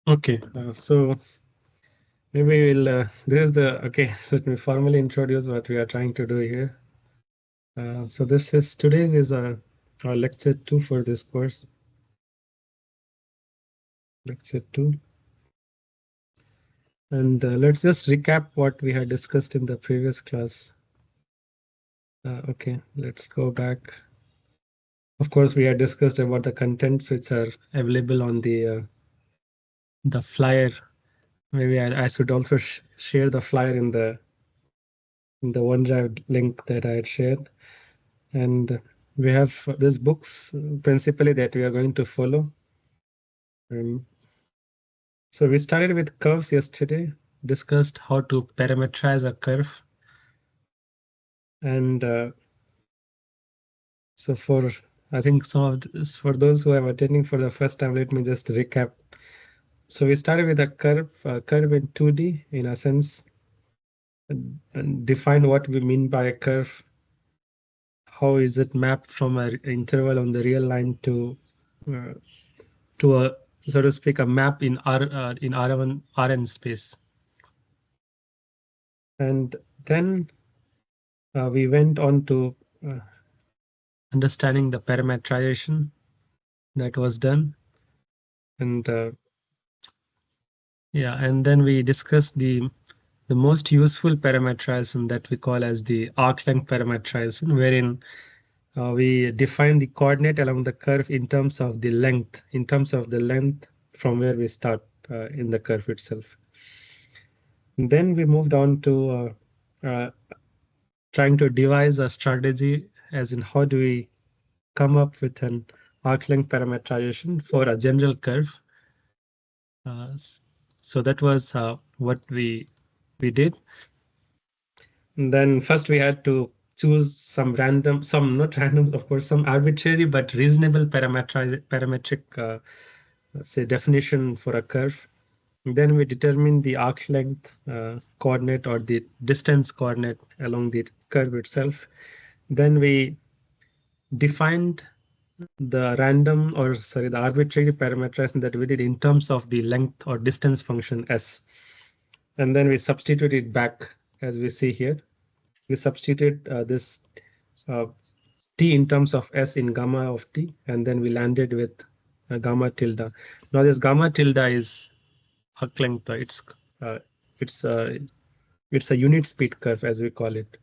Okay, so maybe we'll, this is okay, let me formally introduce what we are trying to do here. So today's is our lecture 2 for this course, lecture 2. And let's just recap what we had discussed in the previous class. Okay, let's go back. Of course, we had discussed about the contents which are available on the flyer. Maybe I should also share the flyer in the OneDrive link that I had shared. And we have these books principally that we are going to follow. So we started with curves yesterday, discussed how to parameterize a curve. And so I think for those who are attending for the first time, let me just recap. So we started with a curve in 2D in a sense, and define what we mean by a curve. How is it mapped from an interval on the real line uh, to a, so to speak, a map in R1 Rn space. And then we went on to understanding the parametrization that was done. And yeah, and then we discussed the most useful parametrization that we call as the arc length parametrization, wherein we define the coordinate along the curve in terms of the length, from where we start in the curve itself. And then we moved on to trying to devise a strategy, as in how do we come up with an arc length parametrization for a general curve. So that was what we did. And then first we had to choose some not random, of course, some arbitrary but reasonable parametric say definition for a curve. Then we determine the arc length coordinate or the distance coordinate along the curve itself. Then we defined the arbitrary parameterization that we did in terms of the length or distance function s. And then we substitute it back as we see here. We substituted this uh, t in terms of s in gamma of t, and then we landed with gamma tilde. Now this gamma tilde is arc length. Uh, it's uh, it's a unit speed curve as we call it.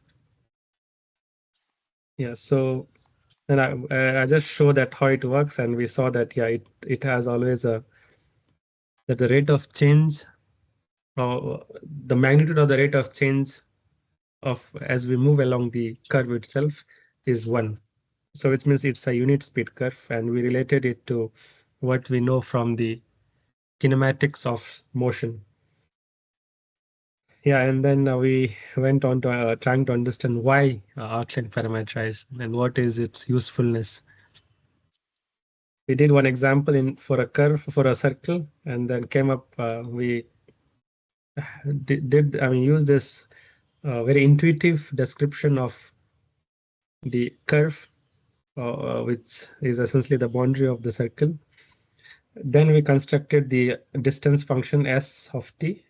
Yeah. So and I just show that how it works, and we saw that yeah, it has always that the rate of change, the magnitude of the rate of change of as we move along the curve itself is 1. So which means it's a unit speed curve, and we related it to what we know from the kinematics of motion. Yeah, and then we went on to trying to understand why arc length parameterized and what is its usefulness. We did one example for a curve for a circle, and then came up we did I mean use this very intuitive description of the curve, which is essentially the boundary of the circle. Then we constructed the distance function s of t,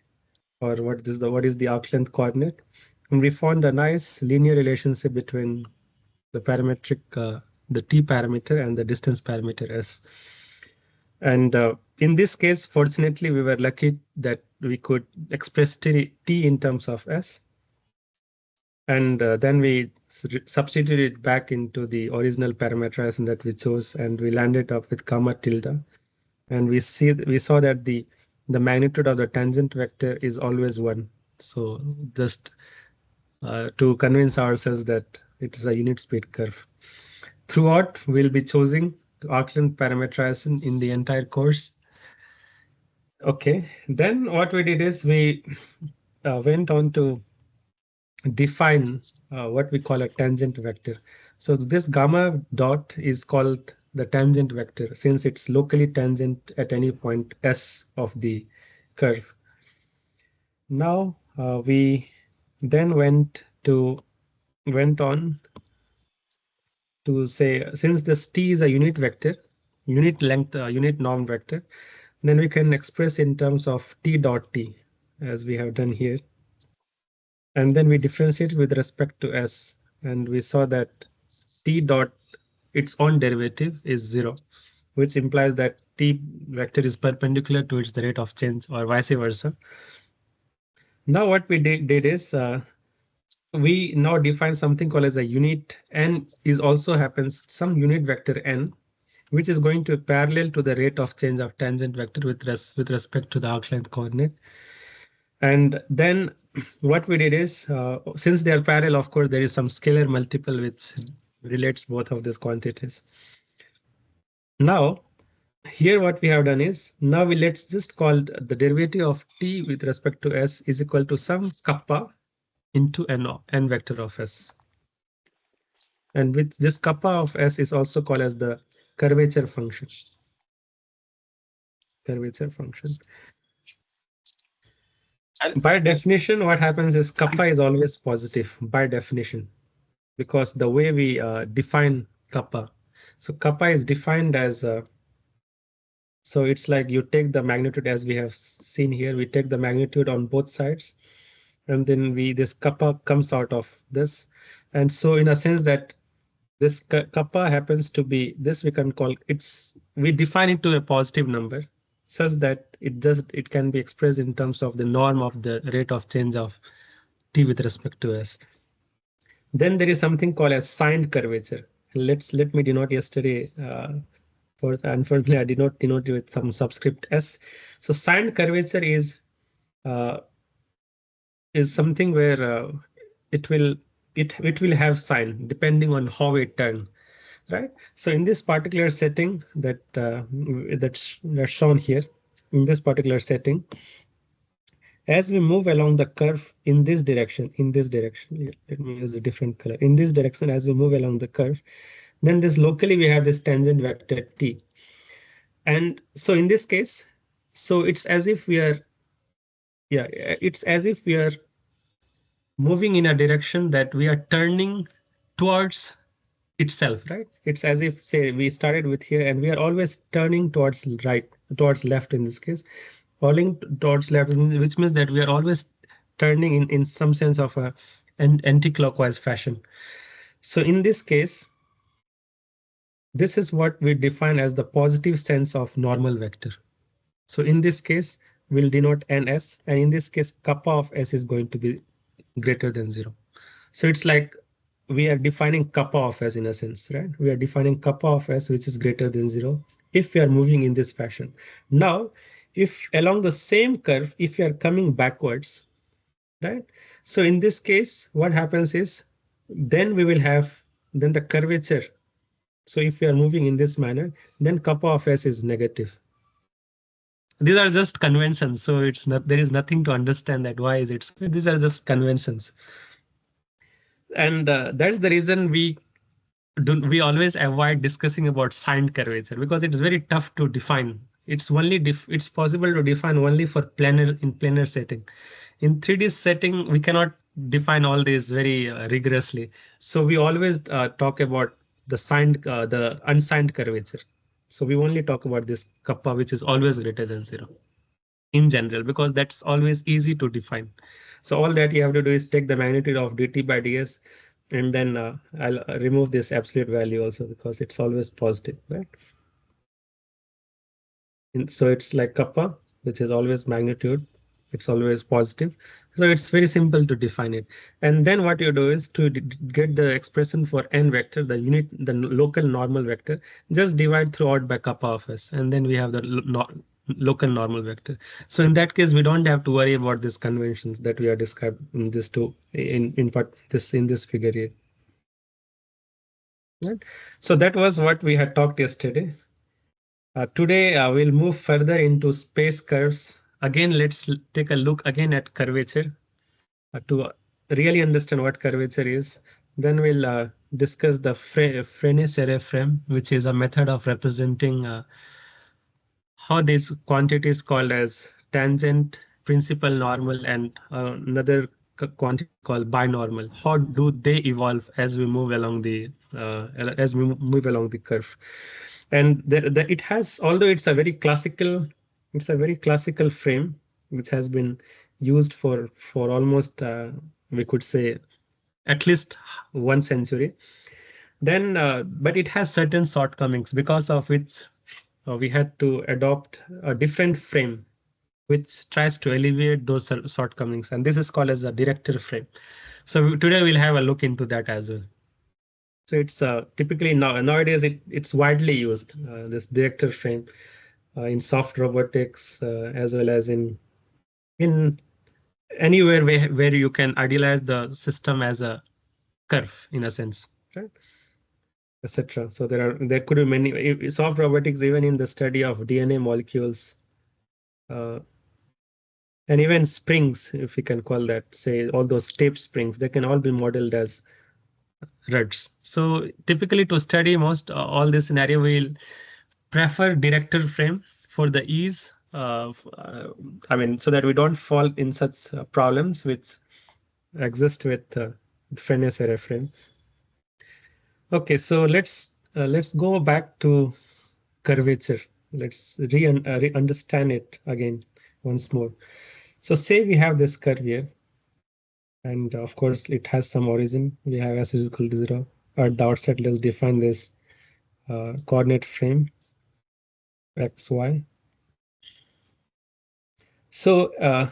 or what is the arc length coordinate, and we found a nice linear relationship between the the t parameter and the distance parameter s. And in this case, fortunately, we were lucky that we could express t in terms of s, and then we substituted it back into the original parameterization that we chose, and we landed up with gamma tilde. And we saw that the magnitude of the tangent vector is always 1. So just to convince ourselves that it is a unit speed curve. Throughout, we'll be choosing arc length parameterization in the entire course. Okay, then what we did is we went on to define what we call a tangent vector. So this gamma dot is called the tangent vector since it's locally tangent at any point s of the curve. Now we then went on to say, since this t is a unit vector, unit length, unit norm vector, then we can express in terms of t dot t, as we have done here. And then we differentiate with respect to s, and we saw that t dot its own derivative is 0, which implies that t vector is perpendicular to its the rate of change, or vice versa. Now what we did is we now define something called as a unit n is also happens some unit vector n, which is going to parallel to the rate of change of tangent vector with respect to the arc length coordinate. And then what we did is, since they are parallel, of course, there is some scalar multiple which relates both of these quantities. Now, here what we have done is, now we let's just call the derivative of t with respect to s is equal to some kappa into n vector of s. And with this kappa of s is also called as the curvature function. Curvature function. And By definition, what happens is kappa is always positive by definition, because the way we define kappa. So kappa is defined as so it's like you take the magnitude as we have seen here. We take the magnitude on both sides, and then we this kappa comes out of this. And so in a sense that this kappa happens to be this, we can call it's we define it to a positive number such that it can be expressed in terms of the norm of the rate of change of t with respect to s. Then there is something called as signed curvature. Let me denote yesterday. For unfortunately, I did not denote it with some subscript s. So signed curvature uh, is something where it will have sign depending on how it turn, right? So in this particular setting that's shown here, in this particular setting, as we move along the curve in this direction, let me use a different color. In this direction, as we move along the curve, then this locally we have this tangent vector t. And so in this case, so it's as if we are, yeah, it's as if we are moving in a direction that we are turning towards itself, right? It's as if, say, we started with here and we are always turning towards right, towards left in this case, falling towards left, which means that we are always turning in some sense of an anti-clockwise fashion. So in this case, this is what we define as the positive sense of normal vector. So in this case, we'll denote ns, and in this case, kappa of s is going to be greater than 0. So it's like we are defining kappa of s in a sense, right? We are defining kappa of s which is greater than 0 if we are moving in this fashion. Now, if along the same curve, if you are coming backwards, right? So in this case, what happens is then we will have then the curvature. So if we are moving in this manner, then kappa of s is negative. These are just conventions, so it's not there is nothing to understand that why is it. So these are just conventions, and that's the reason we always avoid discussing about signed curvature, because it is very tough to define. It's only it's possible to define only for planar in planar setting. In 3D setting, we cannot define all these very rigorously. So we always talk about the unsigned curvature. So we only talk about this kappa, which is always greater than 0 in general, because that's always easy to define. So all that you have to do is take the magnitude of dt by ds, and then I'll remove this absolute value also because it's always positive, right? And so it's like kappa, which is always magnitude. It's always positive. So it's very simple to define it. And then what you do is to get the expression for n vector, the local normal vector, just divide throughout by kappa of s, and then we have the local normal vector. So in that case, we don't have to worry about these conventions that we are described in this two in part this in this figure here. Right? So that was what we had talked yesterday. Today, we'll move further into space curves. Again, let's take a look again at curvature to really understand what curvature is. Then we'll discuss the Frenet-Seret frame, which is a method of representing how these quantities called as tangent, principal normal, and another quantity called binormal. How do they evolve as we move along the curve? And it has, although it's a very classical It's a very classical frame which has been used for almost we could say at least 1 century. Then, but it has certain shortcomings because of which we had to adopt a different frame which tries to alleviate those shortcomings, and this is called as a director frame. So today we'll have a look into that as well. So it's typically nowadays it's widely used, this director frame, in soft robotics as well as in anywhere where you can idealize the system as a curve in a sense, right? Etc. So there could be many soft robotics even in the study of DNA molecules, uh, and even springs, if we can call that, say all those tape springs, they can all be modeled as ruds. So typically to study most all this scenario, we'll prefer director frame for the ease of, I mean, so that we don't fall in such problems which exist with Frenet-Seret frame. Okay, so let's go back to curvature. Let's understand it again once more. So say we have this curve here, and of course it has some origin. We have s is equal to 0. At the outset, let's define this coordinate frame x, y. So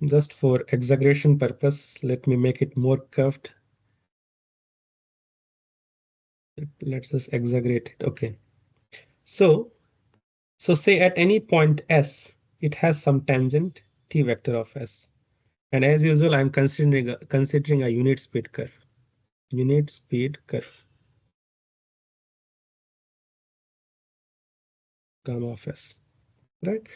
just for exaggeration purpose, let me make it more curved. Let's just exaggerate it. Okay. So say at any point S, it has some tangent t vector of S. And as usual, I'm considering a unit speed curve. Unit speed curve, gamma of S, right?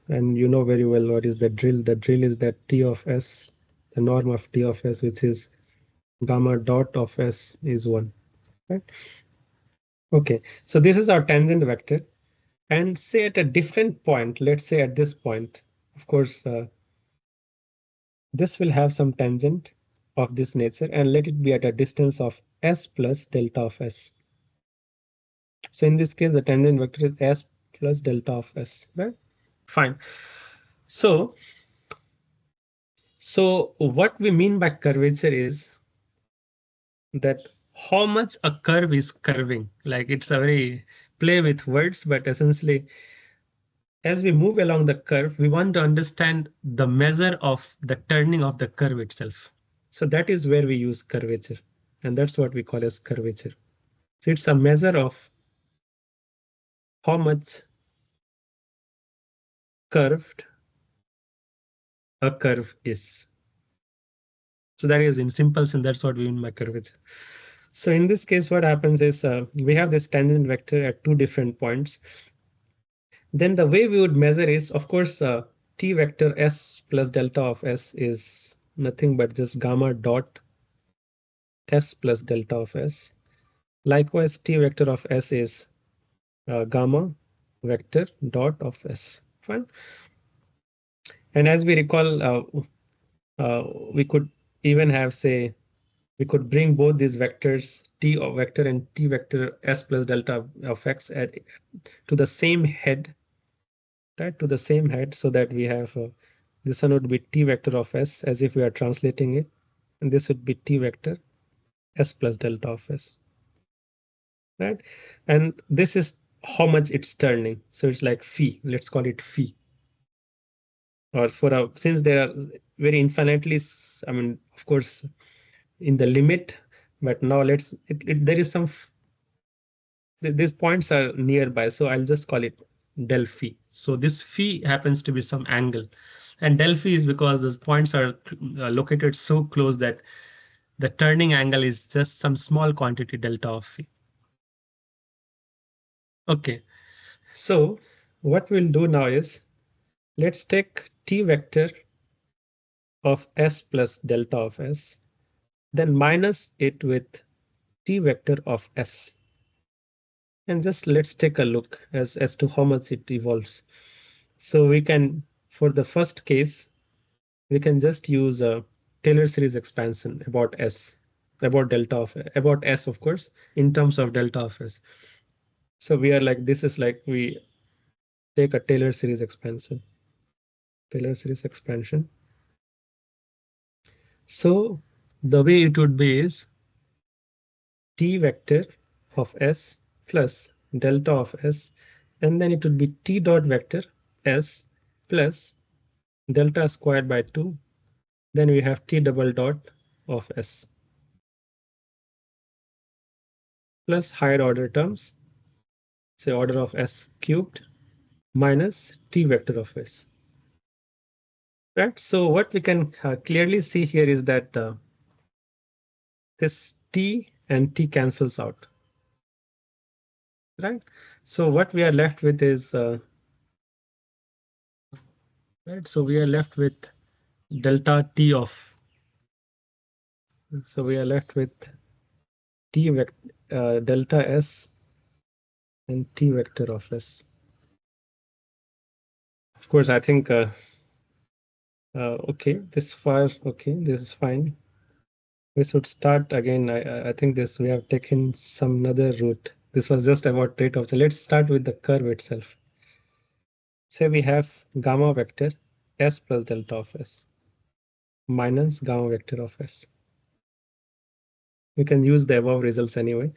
And you know very well what is the drill. The drill is that T of S, the norm of T of S, which is gamma dot of S is 1, right? Okay, so this is our tangent vector. And say at a different point, let's say at this point, of course, this will have some tangent of this nature, and let it be at a distance of S plus delta of S. So in this case, the tangent vector is S plus delta of S, right? Fine. So, what we mean by curvature is that how much a curve is curving. Like it's a very play with words, but essentially, as we move along the curve, we want to understand the measure of the turning of the curve itself. So that is where we use curvature, and that's what we call as curvature. So it's a measure of how much curved a curve is. So that is in simple sense, that's what we mean by curvature. So in this case, what happens is we have this tangent vector at two different points. Then the way we would measure is, of course, t vector S plus delta of S is nothing but just gamma dot S plus delta of S. Likewise, t vector of S is gamma vector dot of S. Fine. And as we recall, we could even have, say, we could bring both these vectors t of vector and t vector S plus delta of X to the same head, right? To the same head, so that we have this one would be t vector of S as if we are translating it, and this would be t vector S plus delta of S, right? And this is how much it's turning. So it's like phi. Let's call it phi. Or for a, since they are very infinitely, I mean, of course, in the limit, but now there is some, these points are nearby, so I'll just call it del phi. So this phi happens to be some angle, and del phi is because those points are located so close that the turning angle is just some small quantity delta of phi. Okay, so what we'll do now is let's take t vector of S plus delta of S, then minus it with t vector of S. And just let's take a look as to how much it evolves. So we can, for the first case, we can just use a Taylor series expansion about S, about delta of, about S, of course, in terms of delta of S. So we are like, this is like take a Taylor series expansion. Taylor series expansion. So the way it would be is t vector of s plus delta of s, and then it would be t dot vector s plus delta squared by 2. Then we have t double dot of s plus higher order terms, say order of s cubed minus t vector of s. Right. So what we can clearly see here is that this t and t cancels out. Right. So what we are left with is right. So we are left with delta t of. So we are left with t vector delta s and t vector of s. Of course, I think okay, this far okay, this is fine. We should start again. I think this we have taken some other route. This was just about rate of. So let's start with the curve itself. Say we have gamma vector s plus delta of s minus gamma vector of s. We can use the above results anyway.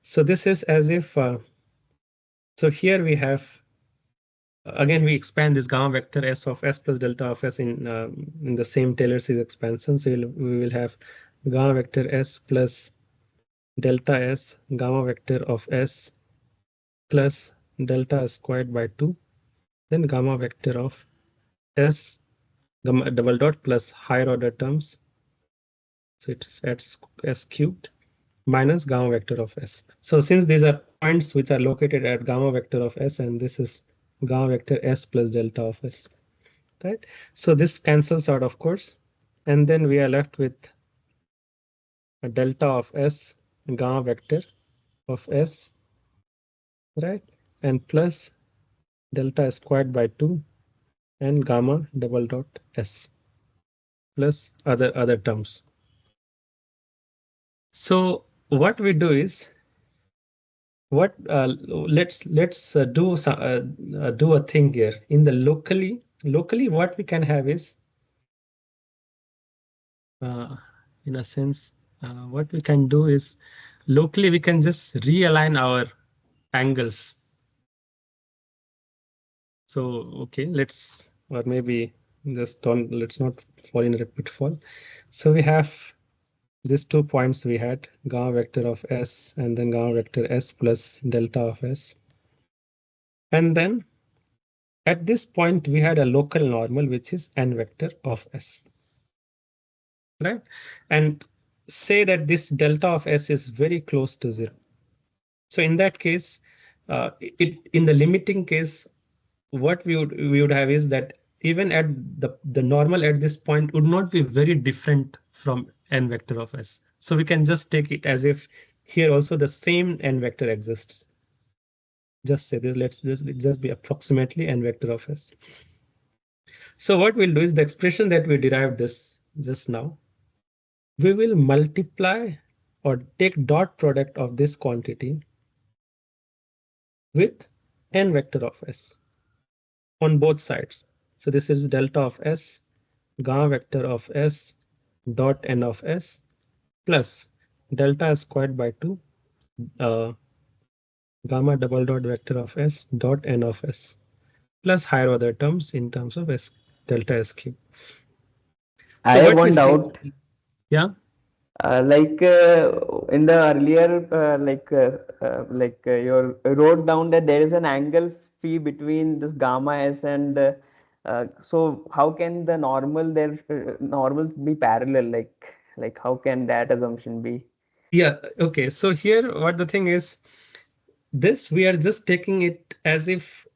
So this is as if, so here we have, again, we expand this gamma vector s of s plus delta of s in the same Taylor series expansion. So we will have gamma vector s plus delta s gamma vector of s plus delta squared by 2, then gamma vector of s gamma double dot plus higher order terms. So it is at s cubed minus gamma vector of s. So since these are points which are located at gamma vector of s, and this is gamma vector s plus delta of s, right? So this cancels out, of course, and then we are left with a delta of s gamma vector of s, right? And plus delta squared by 2 and gamma double dot s plus other terms. So what we do is what let's do a thing here in the locally what we can have is uh, in a sense what we can do is locally we can just realign our angles. So okay, let's or maybe just don't let's not fall in a pitfall. So we have these 2 points we had gamma vector of s and then gamma vector s plus delta of s. And then at this point, we had a local normal, which is n vector of s, right? And say that this delta of s is very close to 0. So in that case, in the limiting case, what we would have is that even at the normal at this point would not be very different from n vector of s. So we can just take it as if here also the same n vector exists. Just say this, let's just be approximately n vector of s. So what we'll do is the expression that we derived this just now, we will multiply or take dot product of this quantity with n vector of s on both sides. So this is delta of s, gamma vector of s dot n of s plus delta squared by 2 uh, gamma double dot vector of s dot n of s plus higher order terms in terms of s delta s cube. I So have what we one see, doubt. yeah. Like in the earlier, you wrote down that there is an angle phi between this gamma s and so how can the normal there normals be parallel? Like how can that assumption be? Yeah, okay. So here what the thing is, this we are just taking it as if,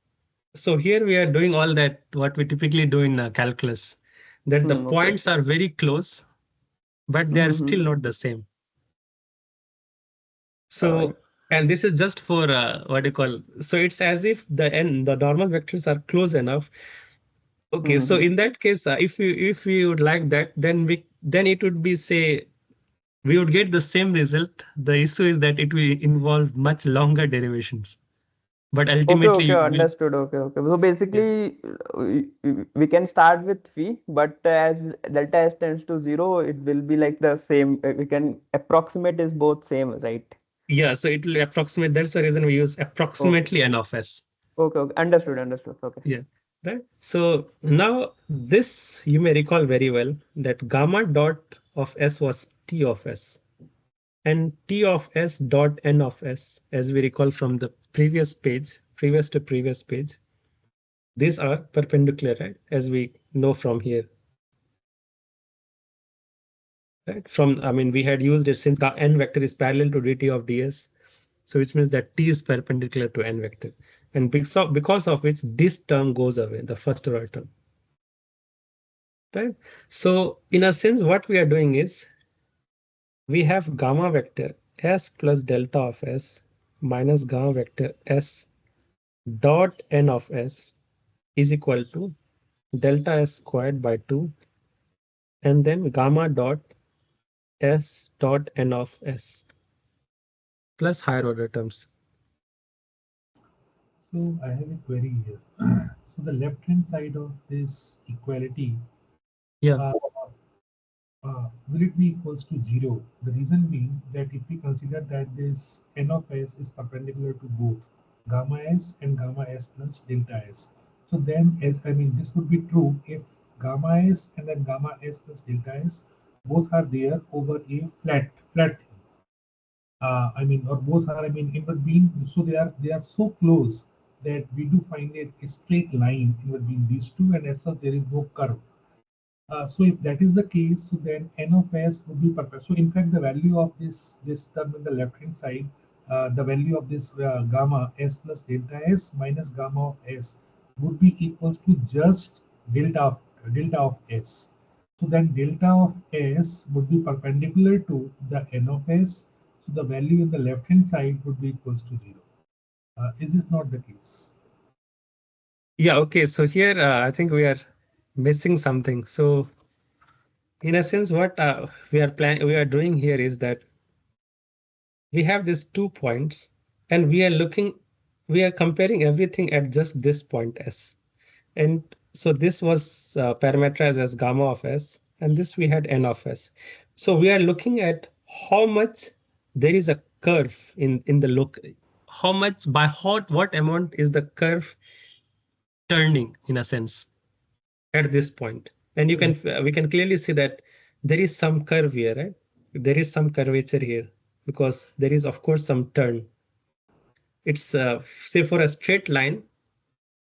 so here we are doing all that what we typically do in calculus, that the Okay. points are very close, but they are Mm-hmm. still not the same. Uh, So, and this is just for what you call, so it's as if the normal vectors are close enough. Okay, so mm-hmm. in that case, if we would like that, then it would be say we would get the same result. The issue is that it will involve much longer derivations. but Okay, ultimately okay, you will. understood. Okay, okay. So Yeah. basically, we can start with phi, but as delta s tends to zero, it will be like the same. We can approximate is both same, right? Yeah, so it will approximate. That's the reason we use Okay, approximately n of s. okay, okay. Understood, understood. Okay. Yeah, right. So now this you may recall very well that gamma dot of s was t of s, and t of s dot n of s, as we recall from the previous page, previous to previous page, these are perpendicular, right? As we know from here, right? From, I mean, we had used it since n vector is parallel to dt of ds. So which means that t is perpendicular to n vector. And because of which this term goes away, the first order term, right? So in a sense, what we are doing is we have gamma vector s plus delta of s minus gamma vector s dot n of s is equal to delta s squared by 2 and then gamma dot s dot n of s plus higher order terms. So I have a query here. So the left hand side of this equality, Yeah. uh, will it be equals to 0? The reason being that if we consider that this n of s is perpendicular to both gamma s and gamma s plus delta s. So then, as I mean, this would be true if gamma s and then gamma s plus delta s both are there over a flat thing. I mean, or both are, I mean, inward being, so they are so close that we do find a straight line inward being these two, and as such there is no curve. So if that is the case, so then n of s would be perfect. So in fact, the value of this term in the left hand side, the value of this gamma s plus delta s minus gamma of s would be equals to just delta of s. So then delta of s would be perpendicular to the n of s. So the value in the left hand side would be equals to 0. Is this not the case? Yeah. Okay. So here I think we are missing something. So in a sense, what we are doing here is that we have these 2 points and we are comparing everything at just this point s. And so this was parameterized as gamma of s, and this we had n of s. So we are looking at how much there is a curve in the look, how much by what amount is the curve turning in a sense at this point. And you can Right. we can clearly see that there is some curve here, right? There is some curvature here because there is of course some turn. It's say for a straight line,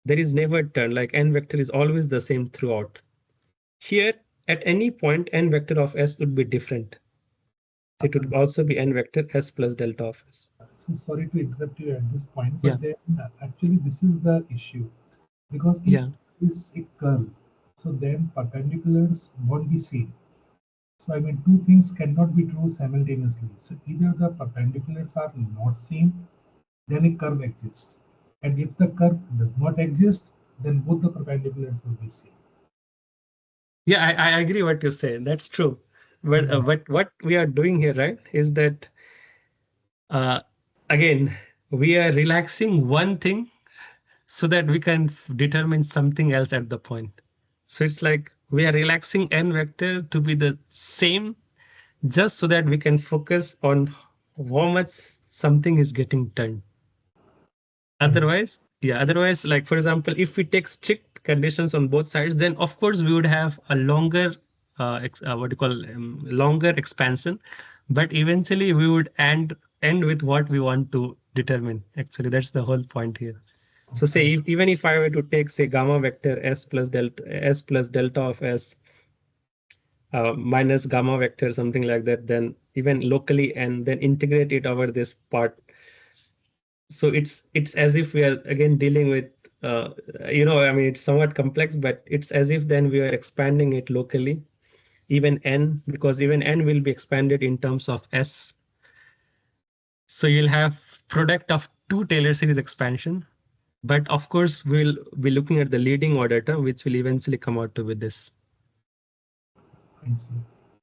there is never turn, like n vector is always the same throughout. Here, at any point, n vector of s would be different. So it would also be n vector s plus delta of s. So sorry to interrupt you at this point, Yeah, but then actually this is the issue. Because if yeah, it is a curve, so then perpendiculars won't be seen. So I mean, two things cannot be true simultaneously. So either the perpendiculars are not seen, then a curve exists. And if the curve does not exist, then both the perpendiculars will be seen. yeah. I agree what you say. That's true. Mhm. But what we are doing here, right, is that uh, again we are relaxing one thing so that we can determine something else at the point. So it's like we are relaxing n vector to be the same just so that we can focus on how much something is getting done. I see. Otherwise, yeah, otherwise, like for example, if we take strict conditions on both sides, then of course we would have a longer, what do you call, longer expansion, but eventually we would end with what we want to determine. Actually, that's the whole point here. So say I even if I were to take say gamma vector s plus delta of s minus gamma vector something like that, then even locally and then integrate it over this part, so it's as if we are again dealing with uh, I mean it's somewhat complex, but it's as if then we are expanding it locally, even n, because even n will be expanded in terms of s. So you'll have product of two Taylor series expansion, but of course we'll be looking at the leading order term which will eventually come out to be this. see.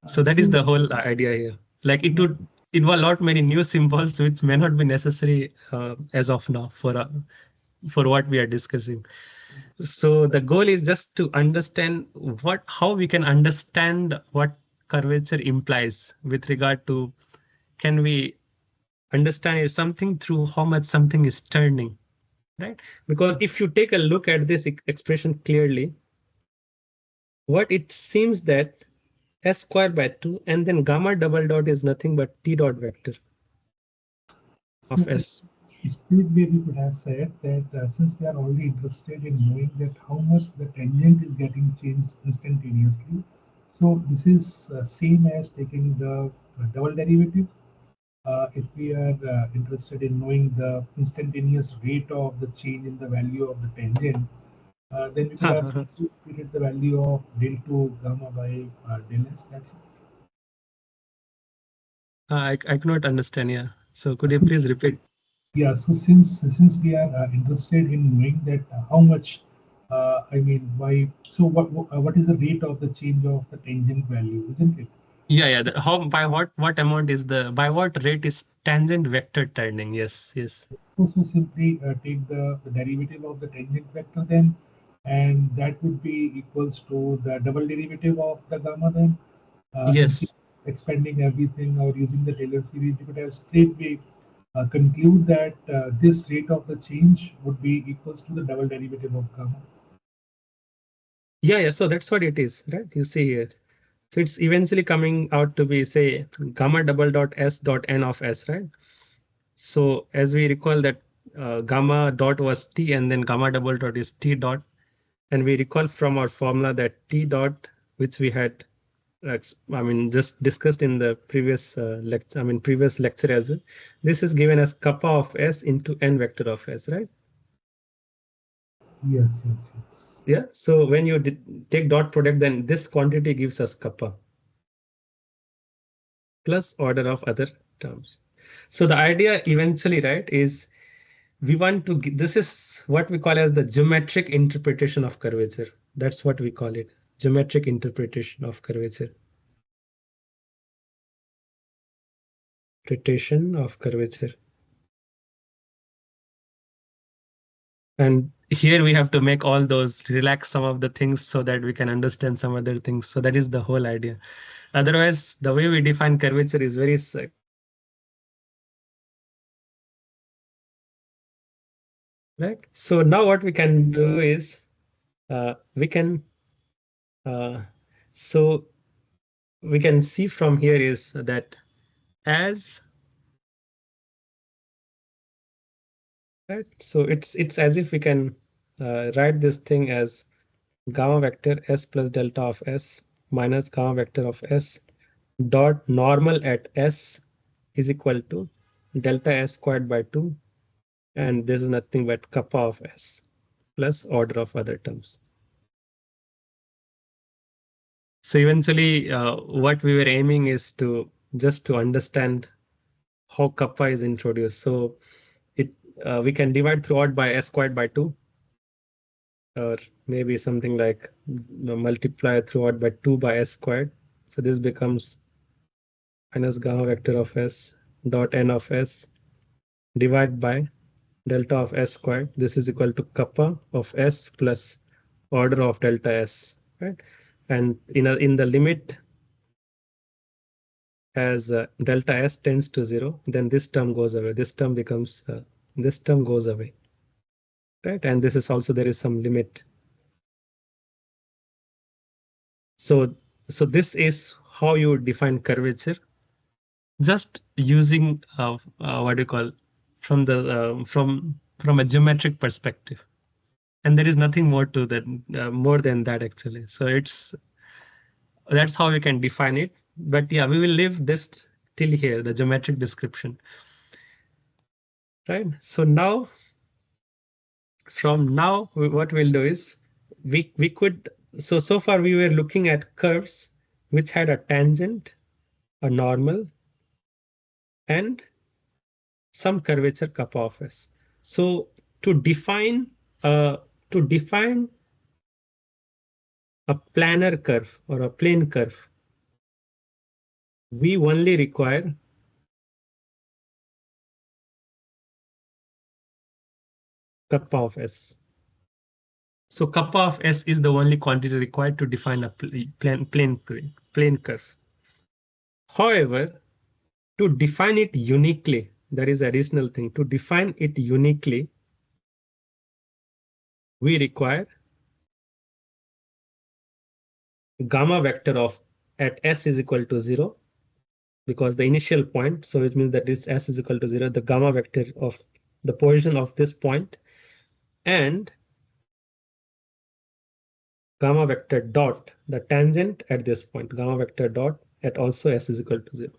So that is So the whole idea here. Like it yeah, would involve a lot many new symbols which may not be necessary as of now for for what we are discussing. So the goal is just to understand how we can understand what curvature implies with regard to, can we understand something through how much something is turning, right? Because if you take a look at this expression clearly, what it seems that s square by 2 and then gamma double dot is nothing but t dot vector So of s. straight way we could have said that since we are only interested in knowing that how much the tangent is getting changed instantaneously, so this is same as taking the double derivative. If we are interested in knowing the instantaneous rate of the change in the value of the tangent, then we could have substituted the value of del 2 gamma by del s. That's it. I cannot understand. Yeah. So could you So please repeat? yeah, so since we are interested in knowing that how much, I mean, why, so what is the rate of the change of the tangent value, isn't it? Yeah, yeah. How, by what amount is by what rate is tangent vector turning? Yes, yes. So simply take the derivative of the tangent vector then, and that would be equals to the double derivative of the gamma then. Instead Yes. of expanding everything or using the Taylor series, you could have straightway conclude that this rate of the change would be equals to the double derivative of gamma. Yeah, yeah. So that's what it is, right? You see here. So it's eventually coming out to be, say, gamma double dot s dot n of s, right? So as we recall that gamma dot was t and then gamma double dot is t dot. And we recall from our formula that t dot, which we had, I mean, just discussed in the previous lecture, I mean, previous lecture as well. This is given as kappa of s into n vector of s, right? Yes, yes, yes. Yeah. So when you take dot product, then this quantity gives us kappa plus order of other terms. So the idea eventually, right, is we want to, this is what we call as the geometric interpretation of curvature. That's what we call it. Geometric interpretation of curvature. Interpretation of curvature. And here we have to make all those, relax some of the things so that we can understand some other things. So that is the whole idea. Otherwise, the way we define curvature is very right. So now what we can do is we can uh, so we can see from here is that as, right. So it's as if we can write this thing as gamma vector s plus delta of s minus gamma vector of s dot normal at s is equal to delta s squared by 2, and this is nothing but kappa of s plus order of other terms. So eventually what we were aiming is to just to understand how kappa is introduced. So it we can divide throughout by s squared by 2, or maybe something like multiply throughout by 2 by s squared. So this becomes minus gamma vector of s dot n of s divided by delta of s squared. This is equal to kappa of s plus order of delta s, right? And in the limit as delta s tends to 0, then this term goes away. This term becomes this term goes away, right? And this is also, there is some limit. So so this is how you define curvature, just using what do you call, from the from a geometric perspective. And there is nothing more to that, more than that actually. So it's, that's how we can define it. But yeah, we will leave this till here, the geometric description, right? So now, from now, what we'll do is we could, so far we were looking at curves which had a tangent, a normal, and some curvature kappa of s. So to define uh, to define a planar curve or a plane curve, we only require, kappa of S. So kappa of S is the only quantity required to define a plane curve. However, to define it uniquely, there is additional thing. To define it uniquely, we require gamma vector of at S is equal to 0, because the initial point, so it means that this S is equal to 0, the gamma vector of the position of this point, and gamma vector dot the tangent at this point, gamma vector dot at also S is equal to 0.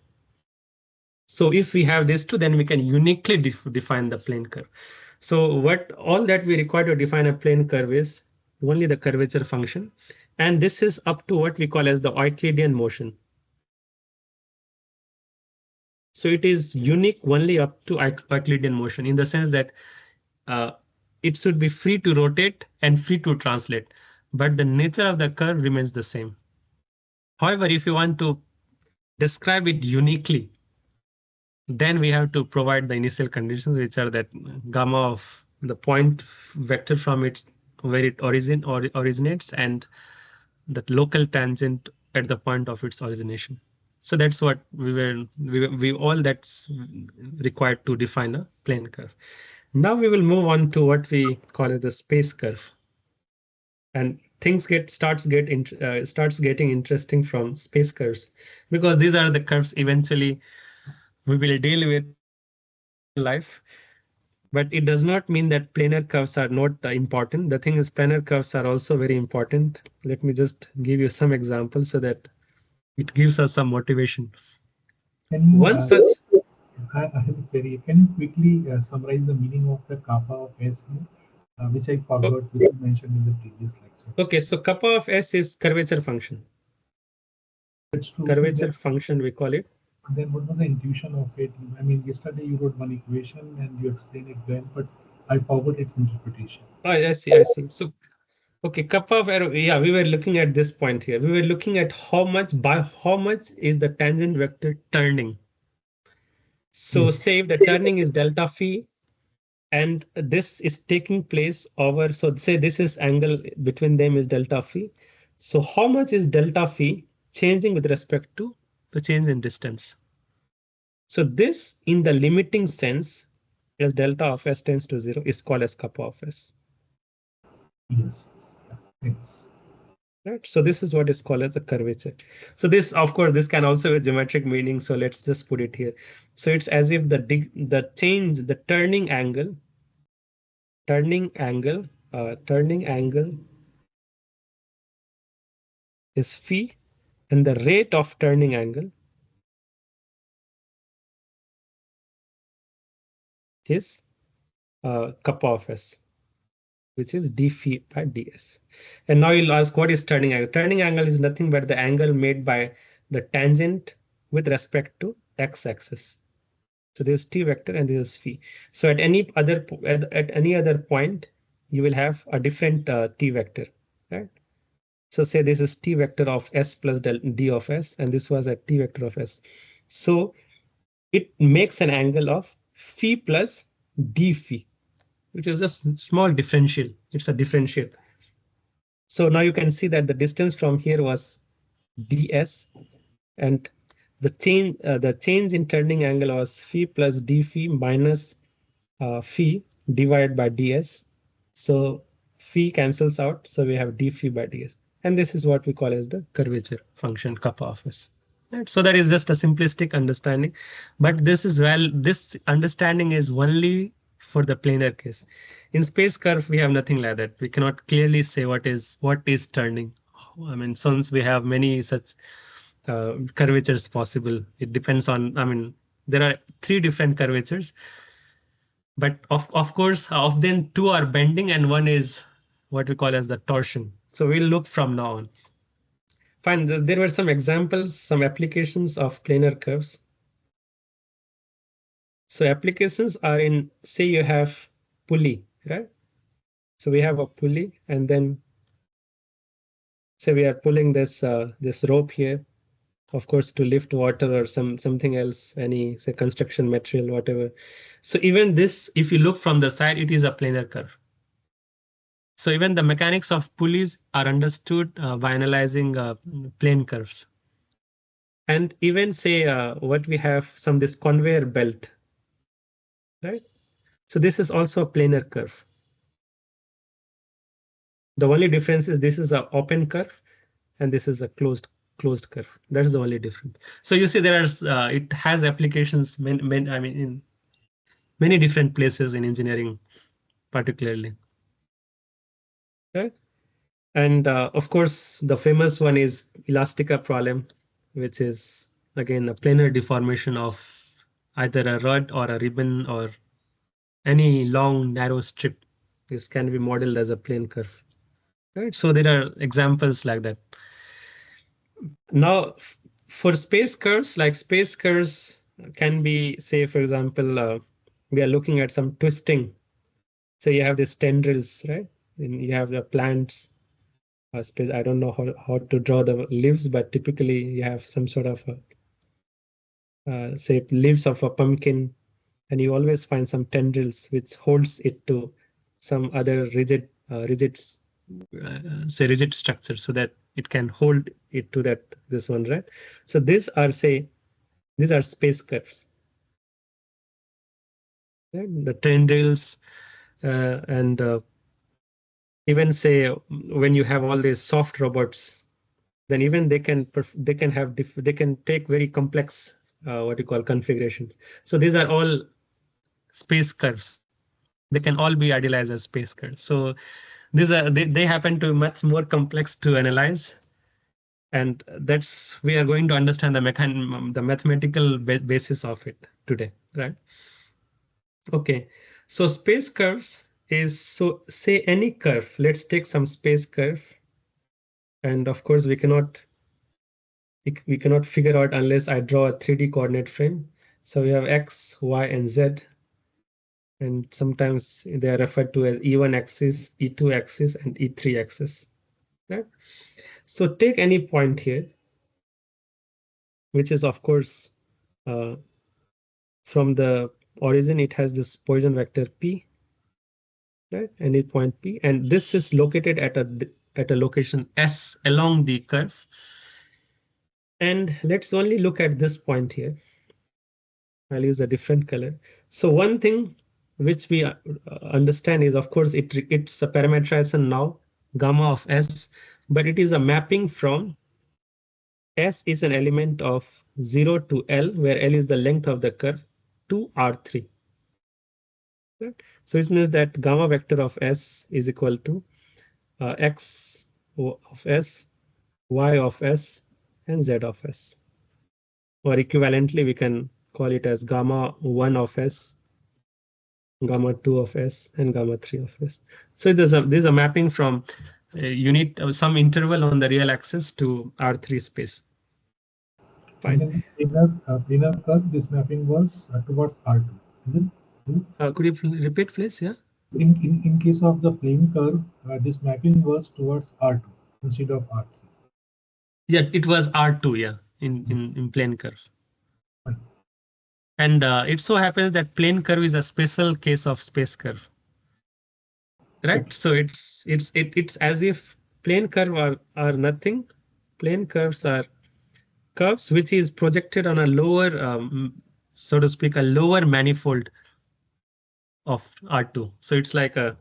So if we have these two, then we can uniquely define the plane curve. So what all that we require to define a plane curve is only the curvature function. And this is up to what we call as the Euclidean motion. So it is unique only up to Euclidean motion, in the sense that uh, it should be free to rotate and free to translate, but the nature of the curve remains the same. However, if you want to describe it uniquely, then we have to provide the initial conditions, which are that gamma of the point vector from its where it originates, and that local tangent at the point of its origination. So that's what we all that's required to define a plane curve. Now we will move on to what we call as the space curve, and things starts getting interesting from space curves, because these are the curves eventually we will deal with in real life. But it does not mean that planar curves are not important. The thing is, planar curves are also very important. Let me just give you some examples so that it gives us some motivation. Can you, One such, I have a query. Can you quickly summarize the meaning of the kappa of S here, which I o- forgot, which you mentioned in the previous lecture? okay, so kappa of S is curvature function. That's true. So Curvature function, we call it. then what was the intuition of it? I mean, yesterday you wrote one equation and you explained it well, but I forgot its interpretation. Oh, I see, I see. So, okay, kappa of arrow. Yeah, we were looking at this point here. We were looking at by how much is the tangent vector turning. So Yes. say if the turning is delta phi, and this is taking place over, so say this is angle between them is delta phi. So how much is delta phi changing with respect to the change in distance? So this, in the limiting sense, as delta of S tends to 0, is called as kappa of S. Yes. Yeah. Thanks. Right. So this is what is called as a curvature. So this, of course, this can also have geometric meaning. So let's just put it here. So it's as if the turning angle, turning angle is phi, and the rate of turning angle is kappa of S, which is d phi by ds. And now you'll ask, what is turning angle? Turning angle is nothing but the angle made by the tangent with respect to x-axis. So there's t vector and there's phi. So at any other point, you will have a different t vector, right? So say this is t vector of s plus d of s, and this was a t vector of s. So it makes an angle of phi plus d phi, which is a small differential. It's a differential. So now you can see that the distance from here was ds, and the change in turning angle was phi plus d phi minus phi divided by ds. So phi cancels out, so we have d phi by ds. And this is what we call as the curvature function kappa of s. Right? So that is just a simplistic understanding, but this understanding is only for the planar case. In space curve, we have nothing like that. We cannot clearly say what is turning. I mean, since we have many such curvatures possible, it depends on. I mean, there are three different curvatures, but of course, of them two are bending and one is what we call as the torsion. So we'll look from now on. Fine. There were some examples, some applications of planar curves. So applications are in, say you have pulley, right? So we have a pulley, and then say we are pulling this rope here, of course, to lift water or something else, say construction material, whatever. So even this, if you look from the side, it is a planar curve. So even the mechanics of pulleys are understood by analyzing plane curves. And even say what we have some this conveyor belt, right? So this is also a planar curve. The only difference is this is an open curve and this is a closed curve. That is the only difference. So you see there are it has applications I mean in many different places in engineering particularly. Right? And of course, the famous one is Elastica problem, which is again a planar deformation of either a rod or a ribbon or any long narrow strip. This can be modeled as a plane curve. Right? So there are examples like that. Now, for space curves, like space curves can be, say, for example, we are looking at some twisting. So you have these tendrils, right? And you have the plants. Space. I don't know how to draw the leaves, but typically you have some sort of say leaves of a pumpkin, and you always find some tendrils which holds it to some other rigid say rigid structure so that it can hold it to that this one, right? So these are space curves, right? The tendrils and even say when you have all these soft robots, then even they can have they can take very complex what you call configurations. So these are all space curves. They can all be idealized as space curves. So these are they happen to be much more complex to analyze, and that's we are going to understand the mathematical basis of it today, right? Okay, so space curves is so say any curve. Let's take some space curve, and of course we cannot figure out unless I draw a 3D coordinate frame. So we have X, Y, and Z, and sometimes they are referred to as E1 axis, E2 axis, and E3 axis. Right? So take any point here, which is of course uh, from the origin, it has this Poisson vector P, right? Any point P, and this is located at a location S along the curve. And let's only look at this point here. I'll use a different color. So one thing which we understand is, of course, it's a parametrization now, gamma of S, but it is a mapping from S is an element of 0 to L, where L is the length of the curve, to R3. Right? So it means that gamma vector of S is equal to X of S, Y of S, and Z of S. Or equivalently, we can call it as gamma 1 of S, gamma 2 of S, and gamma 3 of S. So there's a mapping from you need some interval on the real axis to R3 space. And Fine. in the planar curve, this mapping was towards R2, is it true? Could you repeat, please? Yeah. In case of the plane curve, this mapping was towards R2 instead of R3. Yeah, it was R2, yeah, in plane curve. Fine. And it so happens that plane curve is a special case of space curve, right? Okay. So it's as if plane curve are nothing. Plane curves are curves which is projected on a lower, so to speak, a lower manifold of R2. So it's like a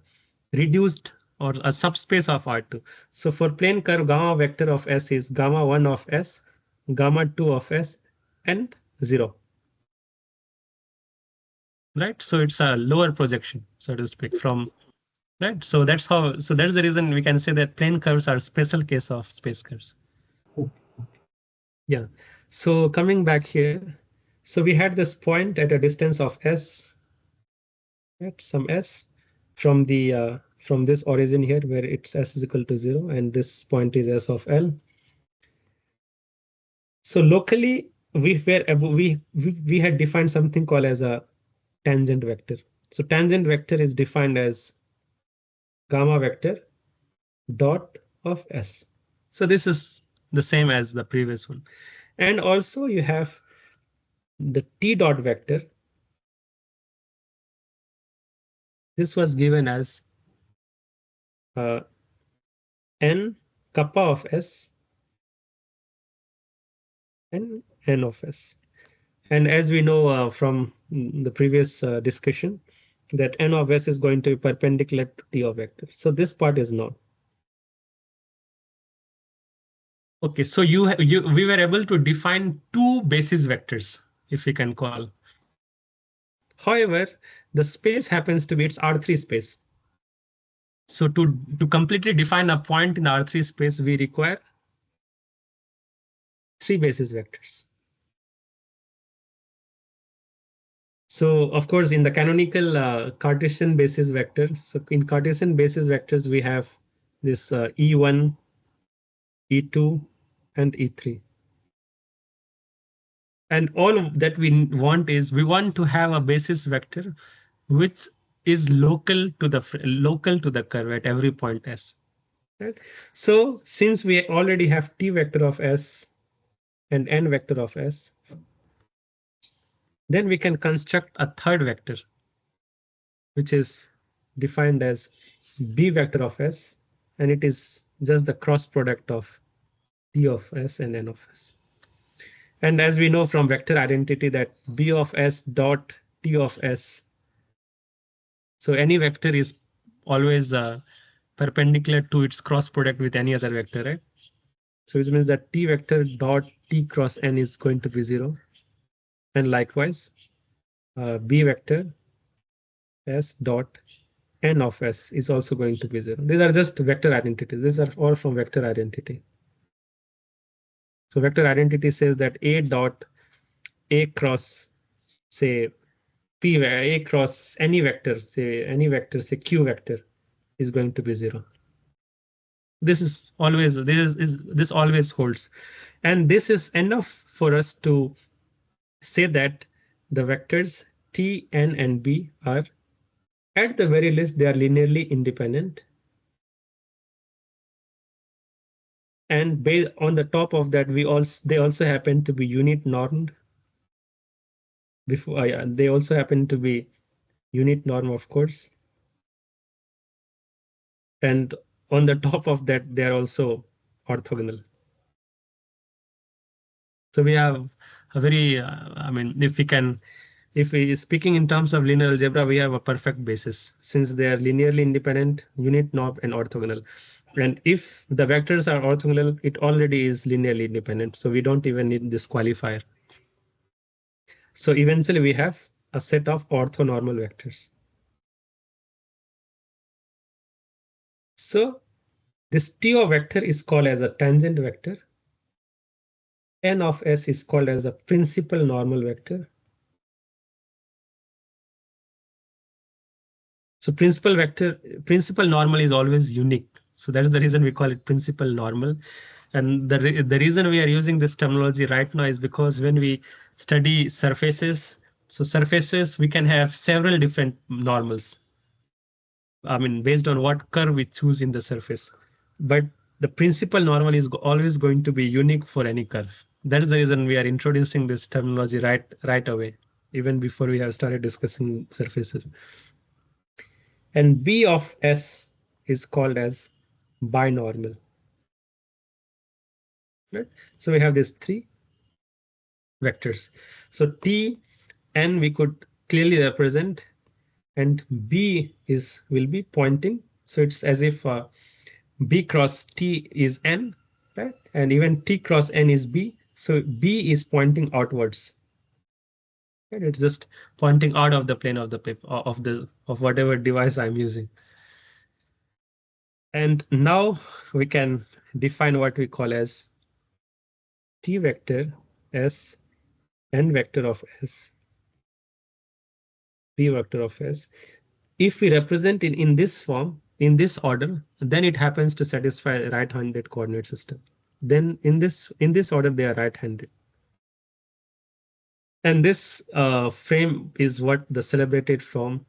reduced or a subspace of R2. So for plane curve, gamma vector of S is gamma 1 of S, gamma 2 of S, and 0. Right? So it's a lower projection, so to speak, from right. So that's how. So that's the reason we can say that plane curves are special case of space curves. Okay. Yeah. So coming back here, so we had this point at a distance of S, right? Some S from this origin here where it's S is equal to 0, and this point is S of L. So locally we had defined something called as a tangent vector. So tangent vector is defined as gamma vector dot of S. So this is the same as the previous one. And also you have the T dot vector. This was given as n kappa of S and n of S. And as we know from the previous discussion, that n of S is going to be perpendicular to T of vector. So this part is known. Okay, so we were able to define two basis vectors, if we can call. However, the space happens to be its R3 space. So to completely define a point in R3 space, we require three basis vectors. So of course, in the canonical Cartesian basis vector, so in Cartesian basis vectors, we have this E1, E2, and E3. And all that we want is we want to have a basis vector which is local to the curve at every point S. Right? So since we already have T vector of S and N vector of S, then we can construct a third vector, which is defined as B vector of S, and it is just the cross product of T of S and N of S. And as we know from vector identity that B of S dot T of S, so any vector is always perpendicular to its cross product with any other vector, right? So which means that T vector dot T cross N is going to be 0. And likewise, B vector S dot N of S is also going to be 0. These are just vector identities. These are all from vector identity. So vector identity says that A dot A cross, say P A cross any vector, say Q vector is going to be 0. This is always this always holds, and this is enough for us to say that the vectors T, N, and B are, at the very least, they are linearly independent. And based on the top of that, they also happen to be unit normed. They also happen to be unit norm, of course. And on the top of that, they are also orthogonal. So we have a very, I mean, if we speaking in terms of linear algebra, we have a perfect basis since they are linearly independent, unit norm, and orthogonal. And if the vectors are orthogonal, it already is linearly independent. So we don't even need this qualifier. So eventually we have a set of orthonormal vectors. So this T of vector is called as a tangent vector. N of S is called as a principal normal vector. So principal normal is always unique. So that is the reason we call it principal normal. And the reason we are using this terminology right now is because when we study surfaces, so surfaces, we can have several different normals. I mean, based on what curve we choose in the surface. But the principal normal is always going to be unique for any curve. That is the reason we are introducing this terminology right away, even before we have started discussing surfaces. And B of S is called as binormal. Right? So we have these three vectors. So T, N we could clearly represent, and B will be pointing. So it's as if B cross T is N, right? And even T cross N is B. So B is pointing outwards. Right? It's just pointing out of the plane of the paper of whatever device I'm using. And now we can define what we call as T vector S, N vector of S, P vector of S. If we represent in this form, in this order, then it happens to satisfy right-handed coordinate system. Then in this order, they are right-handed. And this frame is what the celebrated frame.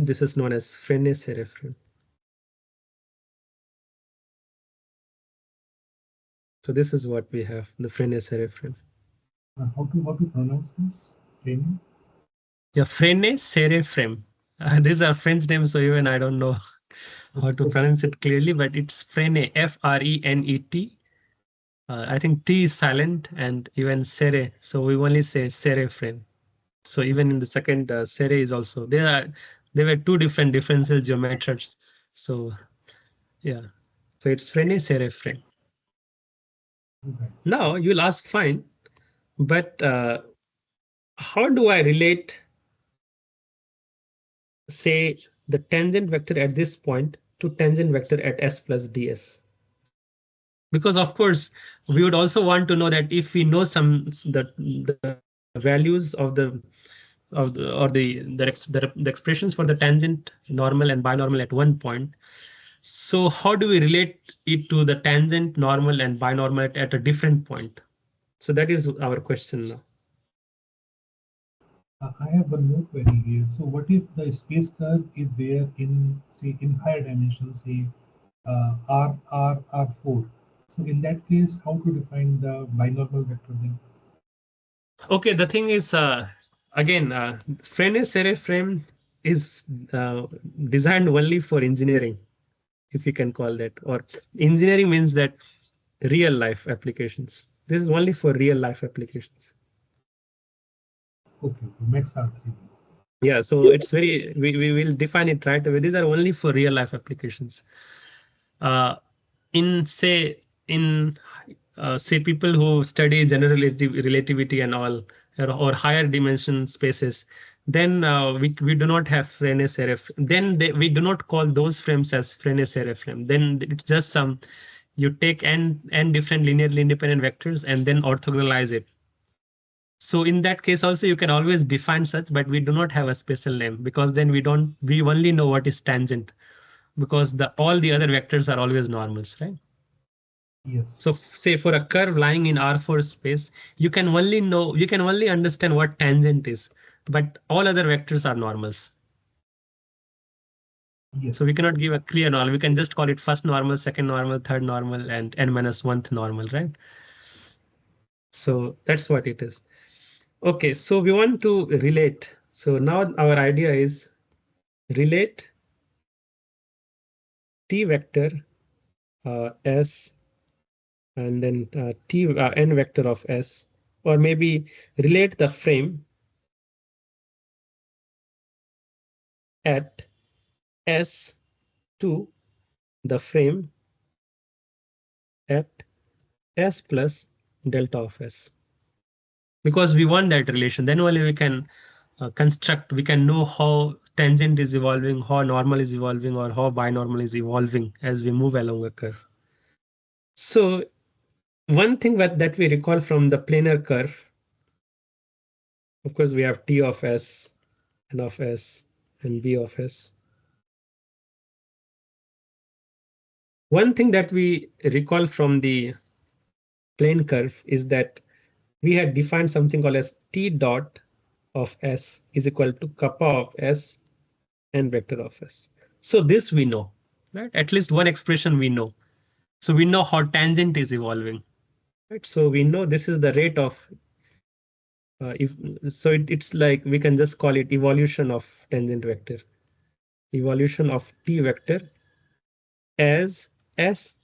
This is known as Frenet-Seret frame. So this is what we have, the Frenet-Seret frame. How to pronounce this frame? Yeah, Frenet-Seret frame. These are French names, so even I don't know how to pronounce it clearly, but it's Frenet, Frenet. I think T is silent and even Sere. So we only say Sere frame. So even in the second Sere is also there were two different differential geometries. So yeah, so it's Frenet-Seret frame. Okay. Now you'll ask, fine, but how do I relate, say, the tangent vector at this point to tangent vector at s plus ds? Because of course we would also want to know that if we know the values of the or the expressions for the tangent normal and binormal at one point, so how do we relate it to the tangent normal and binormal at a different point? So that is our question now. I have one more query here. So what if the space curve is there in, say, in higher dimensions, say R4? So in that case, how to define the binormal vector then? Okay, the thing is, again, Frenet-Seret frame is designed only for engineering, if you can call that, or engineering means that real life applications. This is only for real life applications. Okay, max R3. Yeah, so it's very, we will define it right away. These are only for real life applications. Uh, in say people who study general relativity and all, or higher dimension spaces, then we do not have Frenet-Seret. Then we do not call those frames as Frenet-Seret frame. Then it's just some, you take n different linearly independent vectors and then orthogonalize it. So in that case also you can always define such, but we do not have a special name, because then we only know what is tangent, because the all the other vectors are always normals, right? Yes, So say for a curve lying in R4 space, you can only understand what tangent is, but all other vectors are normals. So we yes, cannot give a clear normal. We can just call it first normal, second normal, third normal, and n minus one normal, right? So that's what it is. Okay, so we want to relate. So now our idea is relate t vector s, and then n vector of s, or maybe relate the frame at s to the frame at s plus delta of s, because we want that relation. Then only we can we can know how tangent is evolving, how normal is evolving, or how binormal is evolving as we move along a curve. So one thing that we recall from the planar curve, of course, we have t of s, n of s, and b of s. One thing that we recall from the plane curve is that we had defined something called as t dot of s is equal to kappa of s and vector of s. So this we know, right? At least one expression we know. So we know how tangent is evolving, right? So we know this is the rate of if so it's like we can just call it evolution of tangent vector, evolution of t vector as s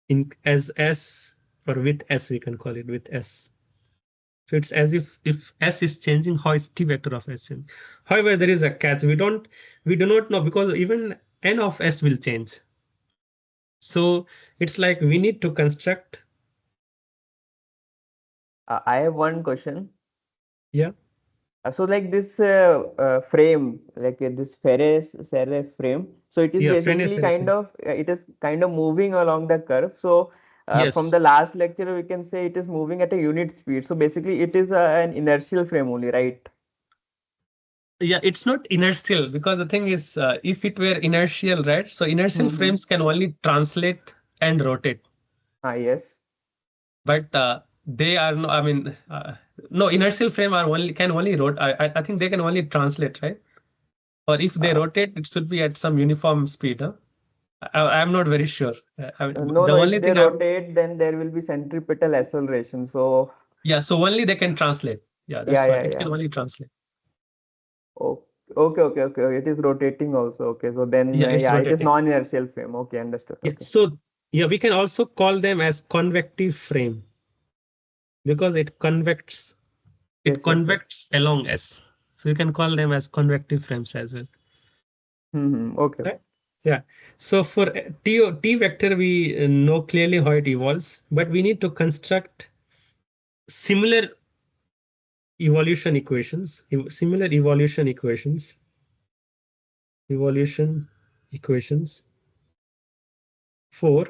in as s, or with s, we can call it with s. So it's as if s is changing, how is t vector of s changing? However, there is a catch. We do not know, because even n of s will change. So it's like we need to construct. I have one question. Yeah, So like this frame, like this Frenet-Seret frame, so it is yeah, basically Frenet-Seret kind frame. of it is kind of moving along the curve. So from Yes. the last lecture, we can say it is moving at a unit speed. So basically, it is an inertial frame only, right? Yeah, it's not inertial, because the thing is, if it were inertial, right? So inertial Mm-hmm. frames can only translate and rotate, Ah, yes. but they are no. I mean, no, inertial frame are only can only rotate. I think they can only translate, right? Or if they Uh, rotate, it should be at some uniform speed. Huh? I'm not very sure. no, The no. If only they thing I'm rotate, then there will be centripetal acceleration. So yeah. So only they can translate. Yeah, yeah, that's why yeah, it can yeah. only translate. Okay, Okay. It is rotating also. Okay, so then Yeah, it's yeah, it is rotating. non-inertial frame. Okay, understood. Yeah. Okay. So yeah, we can also call them as convective frame because it Yes. convects along S. So you can call them as convective frames as well. Okay. Right? Yeah. So for T vector, we know clearly how it evolves, but we need to construct similar evolution equations, evolution equations for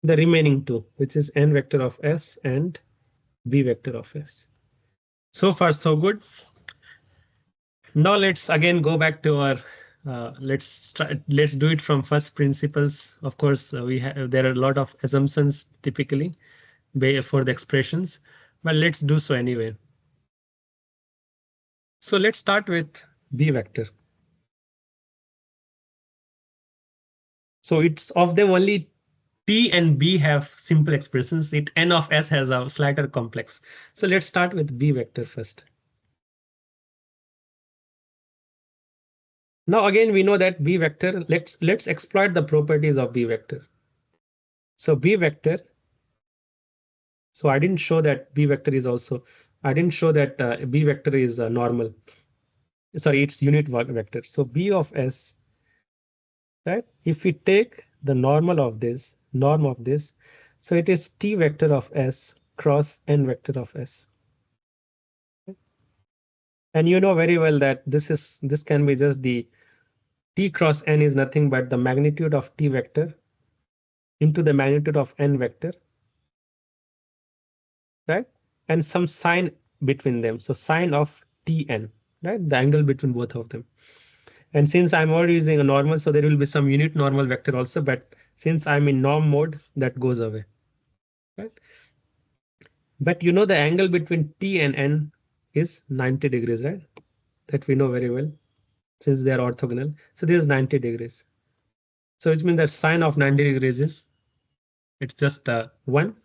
the remaining two, which is n vector of S and b vector of S. So far, so good. Now let's again go back to our let's do it from first principles. Of course, we have there are a lot of assumptions typically for the expressions, but let's do so anyway. So let's start with b vector. So it's of them only T and B have simple expressions. It n of S has a slighter complex. So let's start with b vector first. Now again we know that b vector. Let's exploit the properties of b vector. So b vector. So I didn't show that b vector is also. I didn't show that b vector is normal. Sorry, it's unit vector. So b of S, right? If we take the norm of this, so it is T vector of S cross n vector of S. And you know very well that this can be just the T cross n is nothing but the magnitude of T vector into the magnitude of n vector, right? And some sign between them. So sign of Tn, right? The angle between both of them. And since I'm already using a normal, so there will be some unit normal vector also, but since I'm in norm mode, that goes away, right? But you know the angle between T and N is 90 degrees, right? That we know very well since they are orthogonal. So this is 90 degrees. So which means that sine of 90 degrees is it's just 1.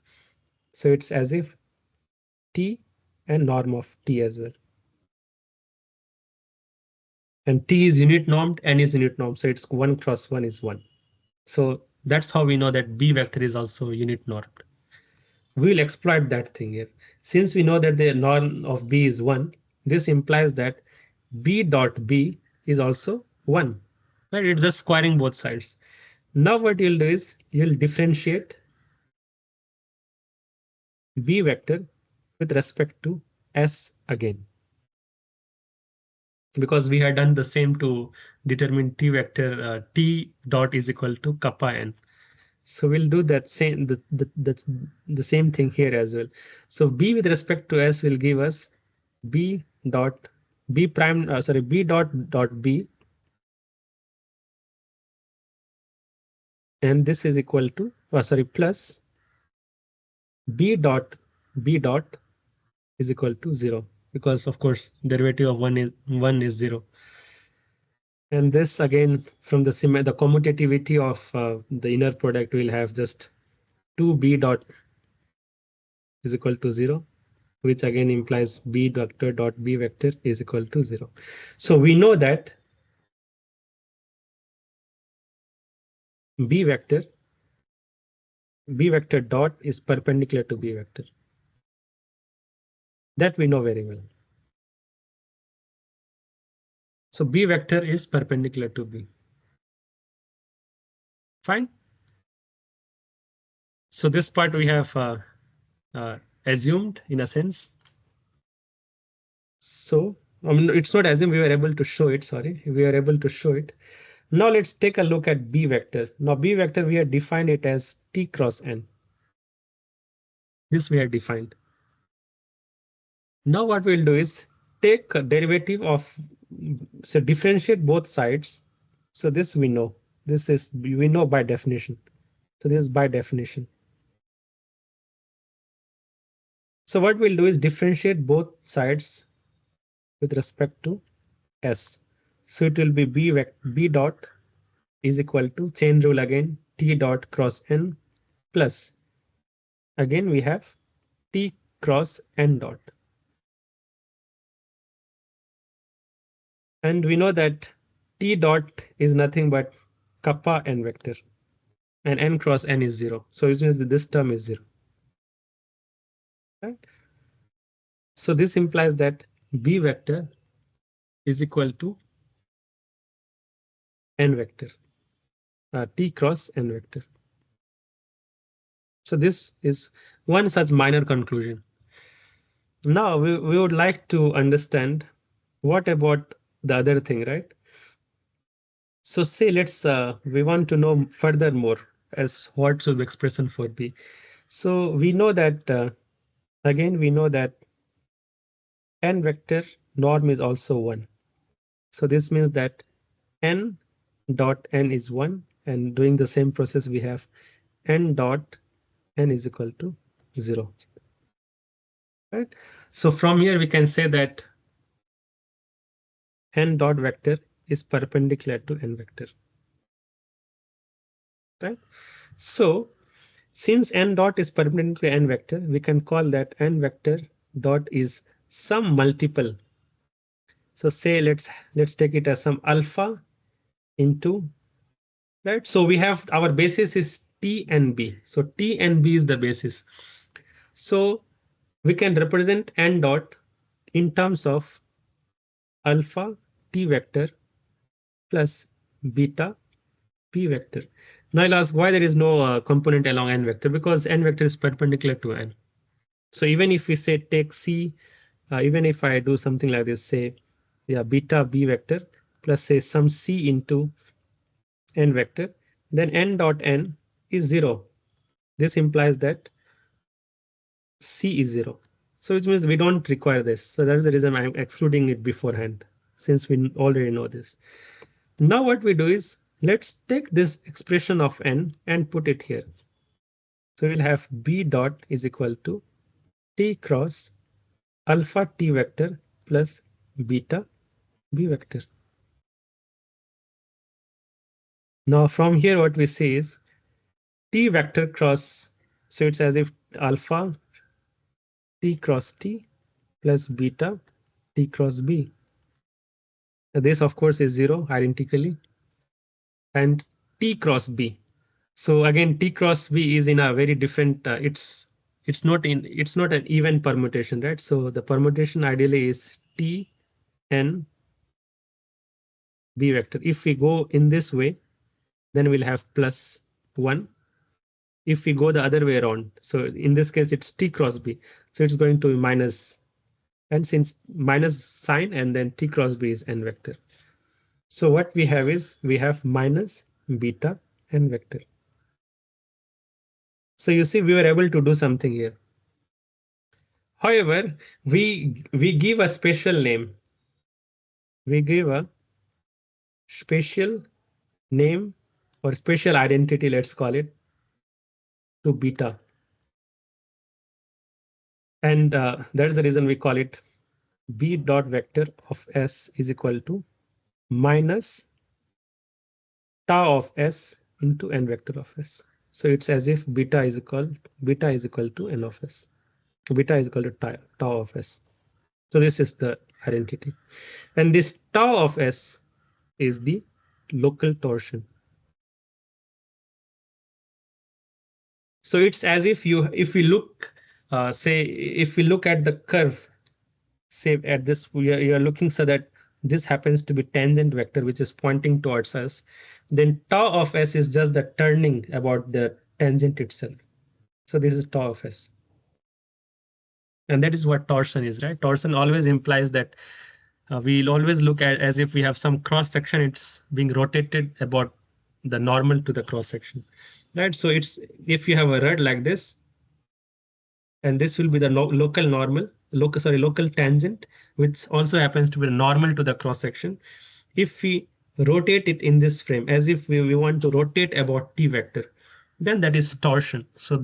So it's as if T and norm of T as well. And T is unit normed, N is unit norm. So it's 1 cross 1 is 1. So that's how we know that B vector is also unit normed. We'll exploit that thing here. Since we know that the norm of B is 1, this implies that B dot B is also 1. Right? It's just squaring both sides. Now what you'll do is you'll differentiate B vector with respect to S again. Because we had done the same to determine T vector T dot is equal to kappa n. So we'll do that same the same thing here as well. So B with respect to S will give us B dot B prime sorry B dot B, and this is equal to sorry plus B dot is equal to 0, because of course derivative of 1 is 0. And this again from the commutativity of the inner product will have just 2b dot is equal to 0, which again implies b vector dot b vector is equal to 0. So we know that b vector dot is perpendicular to b vector. That we know very well. So b vector is perpendicular to b. Fine. So this part we have assumed in a sense. So I mean, it's not assumed, we were able to show it. Sorry, we are able to show it. Now let's take a look at b vector. Now b vector we have defined it as T cross n. This we have defined. Now what we'll do is take a derivative of, so differentiate both sides. So this we know. This is we know by definition. So this is by definition. So what we'll do is differentiate both sides with respect to S. So it will be B dot is equal to chain rule again T dot cross n plus again we have T cross n dot. And we know that T dot is nothing but kappa n vector, and n cross n is 0. So it means that this term is 0. Right? So this implies that B vector is equal to n vector, T cross n vector. So this is one such minor conclusion. Now we would like to understand what about the other thing, right? So say let's we want to know furthermore as what should be expression for B. So we know that again we know that n vector norm is also 1. So this means that n dot n is 1, and doing the same process we have n dot n is equal to 0. Right? So from here we can say that n dot vector is perpendicular to n vector. Right? So since n dot is perpendicular to n vector, we can call that n vector dot is some multiple. So say let's take it as some alpha into, right. So we have our basis is T and B. So T and B is the basis. So we can represent n dot in terms of alpha T vector plus beta P vector. Now I'll ask why there is no component along n vector, because n vector is perpendicular to n. So even if we say take C, even if I do something like this, say, yeah, beta B vector plus say some C into n vector, then n dot n is 0. This implies that C is 0. So which means we don't require this. So that is the reason I'm excluding it beforehand, since we already know this. Now what we do is let's take this expression of n and put it here. So we'll have B dot is equal to T cross alpha T vector plus beta B vector. Now from here what we say is T vector cross, so it's as if alpha T cross T plus beta T cross B. This of course is 0 identically, and T cross B. So again T cross B is in a very different, it's not an even permutation, right? So the permutation ideally is T n B vector. If we go in this way, then we'll have plus 1. If we go the other way around, so in this case it's T cross B, so it's going to be minus, and since minus sign and then T cross B is n vector. So what we have is we have minus beta n vector. So you see we were able to do something here. However, we give a special name. We give a special name or special identity, let's call it, to beta. And that's the reason we call it B dot vector of S is equal to minus tau of S into n vector of S. So it's as if beta is equal to n of S. Beta is equal to tau of S. So this is the identity. And this tau of S is the local torsion. So it's as if if we look, say, if we look at the curve, say at this, you're looking so that this happens to be tangent vector, which is pointing towards us, then tau of S is just the turning about the tangent itself. So this is tau of S. And that is what torsion is, right? Torsion always implies that we'll always look at as if we have some cross section, it's being rotated about the normal to the cross section, right? So it's if you have a rod like this, and this will be the local normal, local tangent, which also happens to be normal to the cross section. If we rotate it in this frame as if we want to rotate about T vector, then that is torsion. So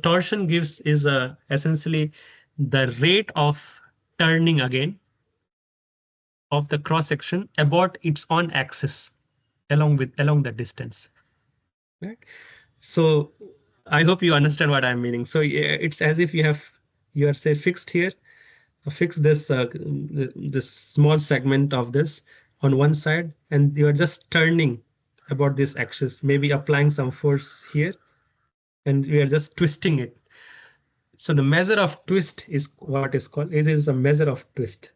torsion gives is essentially the rate of turning again of the cross section about its own axis along the distance. Right? So I hope you understand what I'm meaning. So yeah, it's as if you are say fixed here, fix this small segment of this on one side, and you are just turning about this axis, maybe applying some force here, and we are just twisting it. So the measure of twist is what is called is a measure of twist.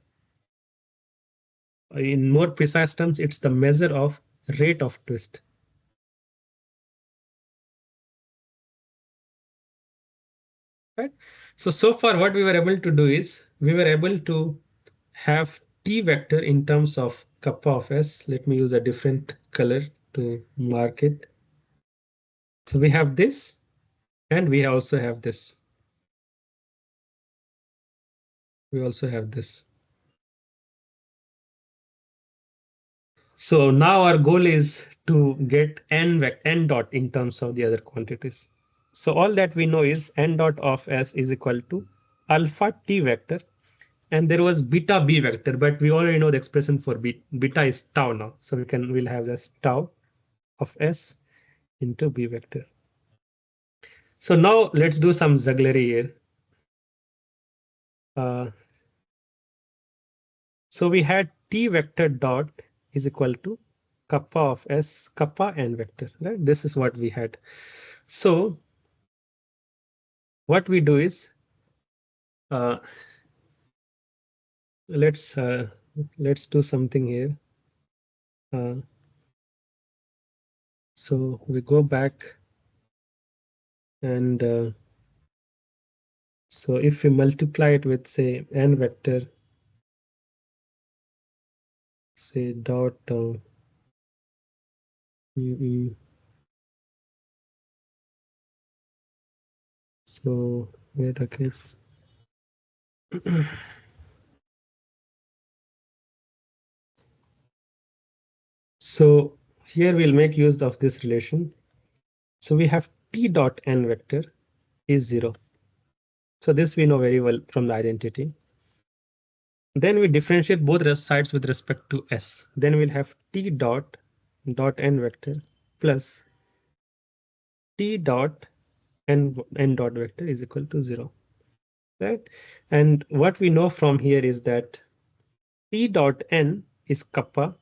In more precise terms, it's the measure of rate of twist. Right. So far what we were able to do is we were able to have t vector in terms of kappa of s. Let me use a different color to mark it. So we have this, and we also have this. We also have this. So now our goal is to get n dot in terms of the other quantities. So all that we know is n dot of s is equal to alpha t vector, and there was beta b vector, but we already know the expression for beta is tau now. So we'll have this tau of s into b vector. So now let's do some jugglery here. So we had t vector dot is equal to kappa of s kappa n vector, right? This is what we had. So what we do is uh, let's do something here. So we go back, and so if we multiply it with, say, n vector, say dot so wait, okay. So here we'll make use of this relation. So we have t dot n vector is 0. So this we know very well from the identity. Then we differentiate both sides with respect to s. Then we'll have t dot n vector plus t dot n dot vector is equal to 0. Right? And what we know from here is that t dot n is kappa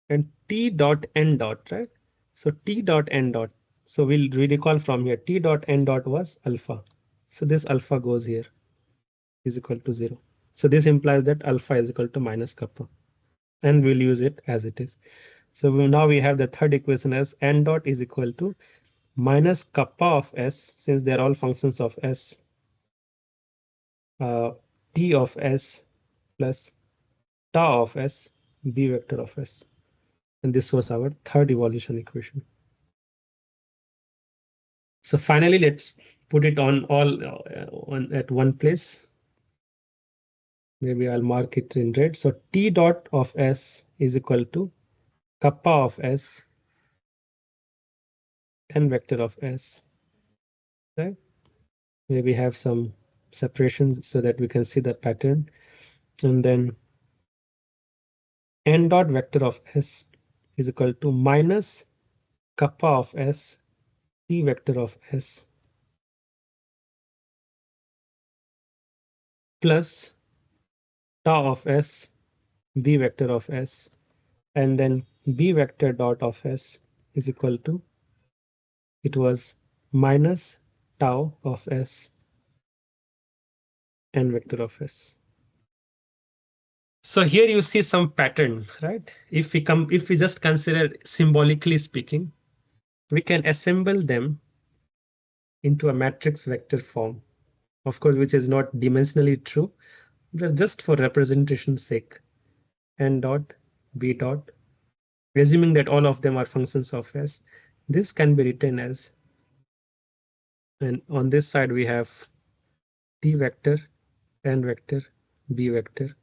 and t dot n dot, right? So t dot n dot. So we'll recall from here t dot n dot was alpha. So this alpha goes here is equal to 0. So this implies that alpha is equal to minus kappa, and we'll use it as it is. So now we have the third equation as n dot is equal to minus kappa of s, since they're all functions of s, t of s plus tau of s b vector of s. And this was our third evolution equation. So finally, let's put it on all at one place. Maybe I'll mark it in red. So t dot of s is equal to kappa of s n vector of s. Right? Maybe have some separations so that we can see the pattern. And then n dot vector of s is equal to minus kappa of s t vector of s plus tau of s b vector of s, and then b vector dot of s is equal to, it was minus tau of s n vector of s. So here you see some pattern, right? If we just consider symbolically speaking, we can assemble them into a matrix vector form, of course, which is not dimensionally true, but just for representation's sake. N dot b dot, assuming that all of them are functions of s, this can be written as, and on this side we have t vector, n vector, b vector.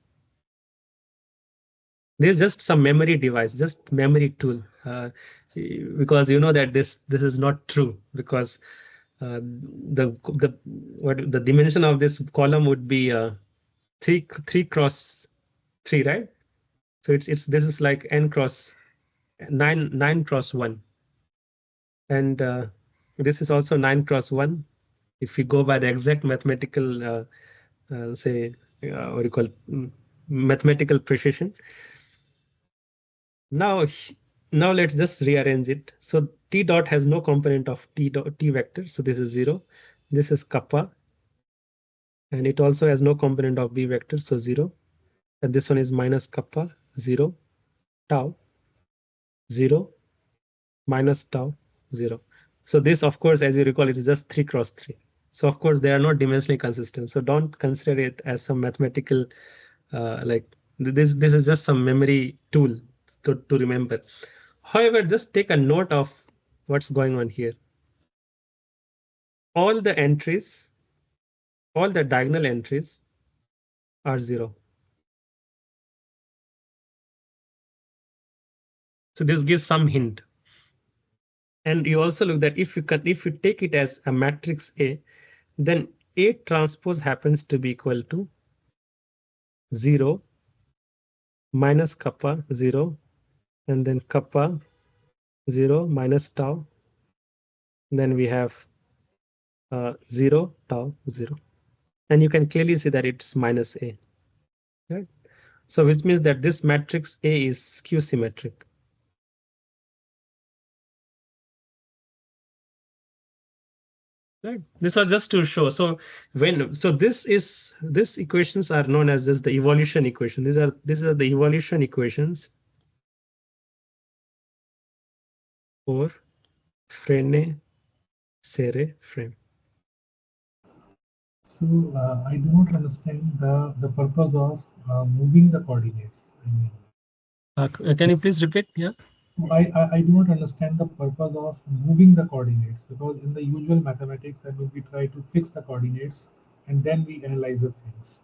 There's just some memory device, just memory tool, because you know that this is not true, because the dimension of this column would be 3 cross 3, right? So it's this is like n cross 9 cross 1, and this is also 9 cross 1. If we go by the exact mathematical say what do you call, mathematical precision. Now, now let's just rearrange it. So t dot has no component of t vector. So this is 0. This is kappa, and it also has no component of b vector. So 0. And this one is minus kappa, 0, tau, 0, minus tau, 0. So this, of course, as you recall, it is just 3 cross 3. So of course, they are not dimensionally consistent. So don't consider it as some mathematical, like this is just some memory tool to remember. However, just take a note of what's going on here. All the entries, all the diagonal entries are 0. So this gives some hint. And you also look that if you take it as a matrix A, then A transpose happens to be equal to 0 minus kappa 0, and then kappa 0 minus tau. Then we have 0 tau 0. And you can clearly see that it's minus A. Right? So which means that this matrix A is skew symmetric. Right. This was just to show. So this equations are known as just the evolution equation. These are the evolution equations for Frenet-Seret frame. So I do not understand the purpose of moving the coordinates. I mean, Can you please repeat? Yeah. I do not understand the purpose of moving the coordinates, because in the usual mathematics, I mean, we try to fix the coordinates and then we analyze the things.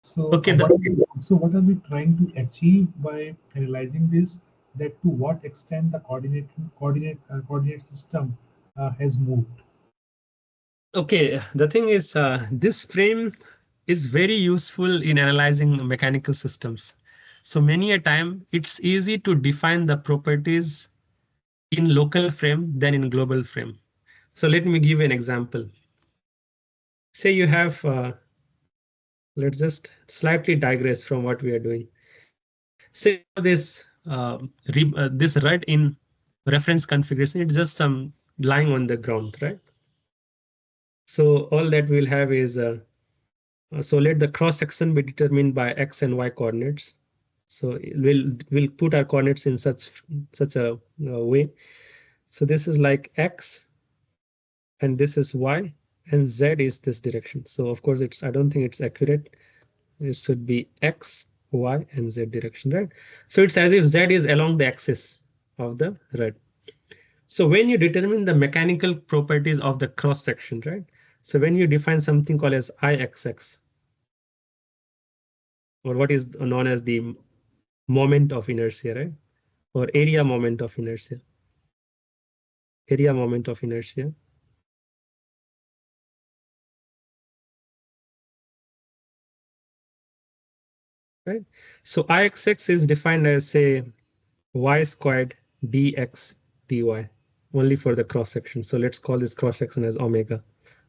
So Okay. what are we trying to achieve by analyzing this? That to what extent the coordinate system has moved. Okay. The thing is, this frame is very useful in analyzing mechanical systems. So many a time it's easy to define the properties in local frame than in global frame. So let me give you an example. Say you have, let's just slightly digress from what we are doing. Say you have this this red in reference configuration. It's just some lying on the ground, right? So all that we'll have is so let the cross section be determined by x and y coordinates. So we'll put our coordinates in such a way. So this is like x, and this is y, and z is this direction. So of course I don't think it's accurate. It should be x, y, and z direction, right? So it's as if z is along the axis of the red. So when you determine the mechanical properties of the cross section, right? So when you define something called as Ixx, or what is known as the moment of inertia, right? Or area moment of inertia, area moment of inertia, right? So Ixx is defined as, say, y squared dx dy, only for the cross section. So let's call this cross section as omega,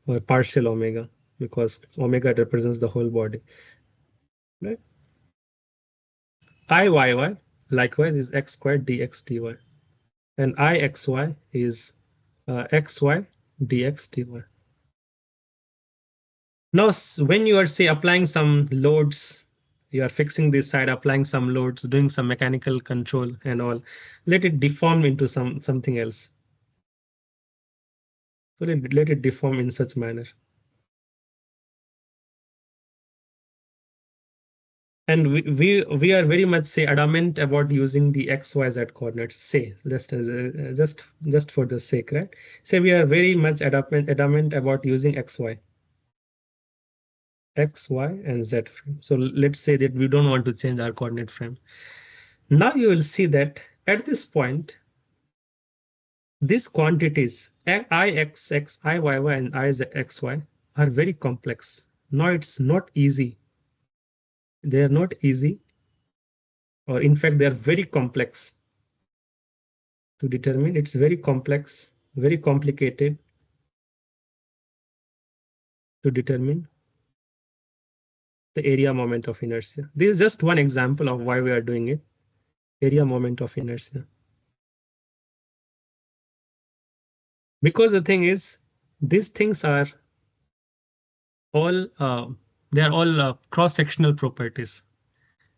or partial omega, because omega represents the whole body, right? Iyy likewise is x squared dx dy, and Ixy is xy dx dy. Now, when you are, say, applying some loads, you are fixing this side, applying some loads, doing some mechanical control and all, let it deform into something else. So let it deform in such manner. And we are very much, say, adamant about using the x, y, z coordinates. Say, just for the sake, right? Say we are very much adamant about using x, y, and z frame. So let's say that we don't want to change our coordinate frame. Now you will see that at this point, these quantities Ixx, Iyy, and Ixy are very complex. Now it's not easy. They are not easy, or in fact, they are very complex to determine. It's very complex, very complicated to determine. the area moment of inertia. This is just one example of why we are doing it. Area moment of inertia. Because the thing is, these things are all they are all cross-sectional properties.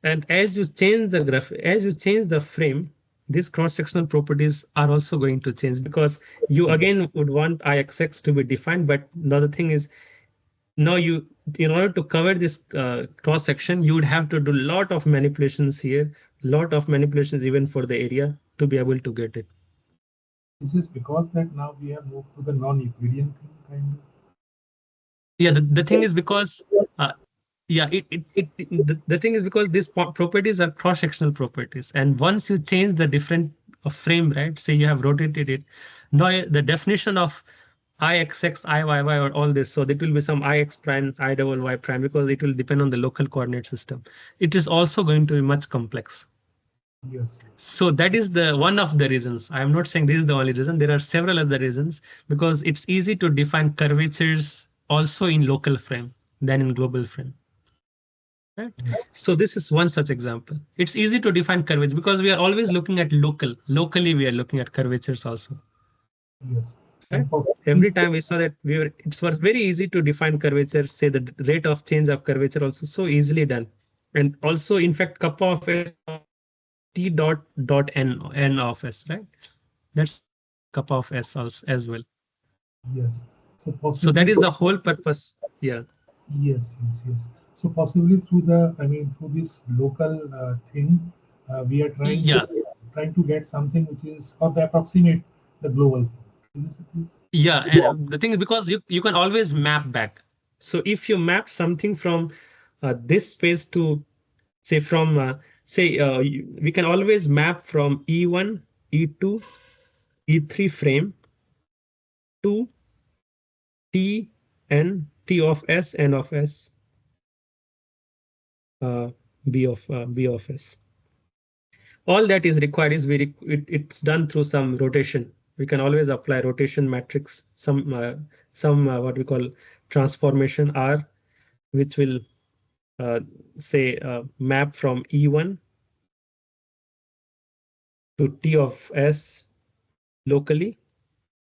And as you change the graph, as you change the frame, these cross-sectional properties are also going to change, because you again would want Ixx to be defined. But the thing is, now you, in order to cover this cross section, you would have to do a lot of manipulations here, lot of manipulations even for the area to be able to get it. This is because that now we have moved to the non-Euclidean thing, kind of. Yeah, the thing is because uh, yeah, the thing is because these properties are cross-sectional properties, and once you change the different frame, right? Say you have rotated it, now the definition of Ixx, Iyy, or all this, so it will be some Ix prime, I double y prime, because it will depend on the local coordinate system. It is also going to be much complex. Yes. So that is the one of the reasons. I am not saying this is the only reason. There are several other reasons, because it's easy to define curvatures also in local frame than in global frame. Right? So this is one such example. It's easy to define curvature because we are always looking at local. Locally, we are looking at curvatures also. Yes. Right? And for Every time we saw that it was very easy to define curvature, say the rate of change of curvature also so easily done. And also, in fact, kappa of s t dot n of s, right? That's kappa of s also as well. yes, so So that possibly, is the whole purpose. Yeah. yes. So possibly through the, I mean, through this local thing, we are Yeah. trying to get something which is or the approximate the global thing. Is this the case? Yeah, and the thing is because you can always map back. So if you map something from this space to say from say we can always map from E1, E2, E3 frame to T n T of S, N of S, uh, B of S. All that is required is it's done through some rotation. We can always apply rotation matrix, some what we call transformation R, which will uh, say map from E1 to T of S locally,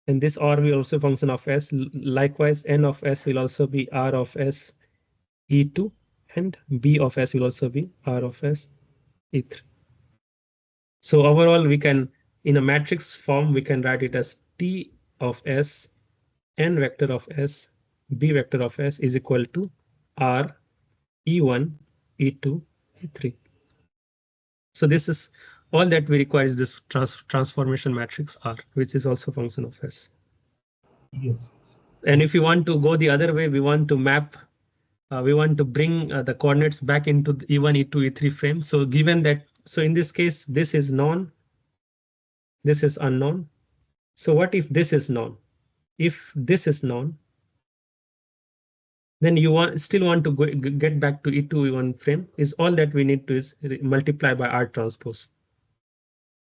and this R will also function of S. Likewise, N of S will also be R of S E2, and B of S will also be R of S E3. So overall, we can, in a matrix form, we can write it as T of S, N vector of S, B vector of S is equal to R E1, E2, E3. So this is all that we require is this transformation matrix R, which is also function of S. Yes. And if you want to go the other way, we want to map, we want to bring the coordinates back into the E1, E2, E3 frame. So given that, so in this case, this is known, this is unknown. So what if this is known? If this is known, then you still want to get back to E2, E1 frame. Is all that we need to is multiply by R transpose.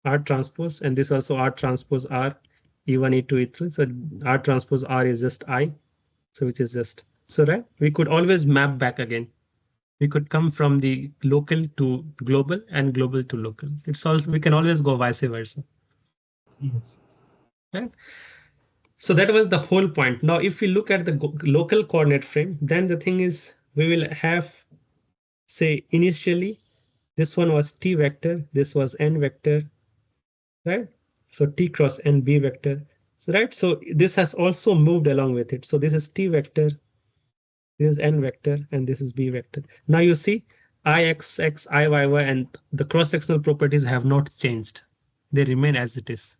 R transpose, and this also R transpose R, E1, E2, E3. So R transpose R is just I, so which is just, so right. We could always map back again. We could come from the local to global and global to local. It's also, we can always go vice versa. Yes. Right? So that was the whole point. Now, if we look at the local coordinate frame, then the thing is we will have, say, initially this one was t vector, this was n vector, right? So t cross n b vector. So right, so this has also moved along with it. So this is t vector, this is n vector, and this is b vector. Now you see Ixx, Iyy, and the cross-sectional properties have not changed. They remain as it is.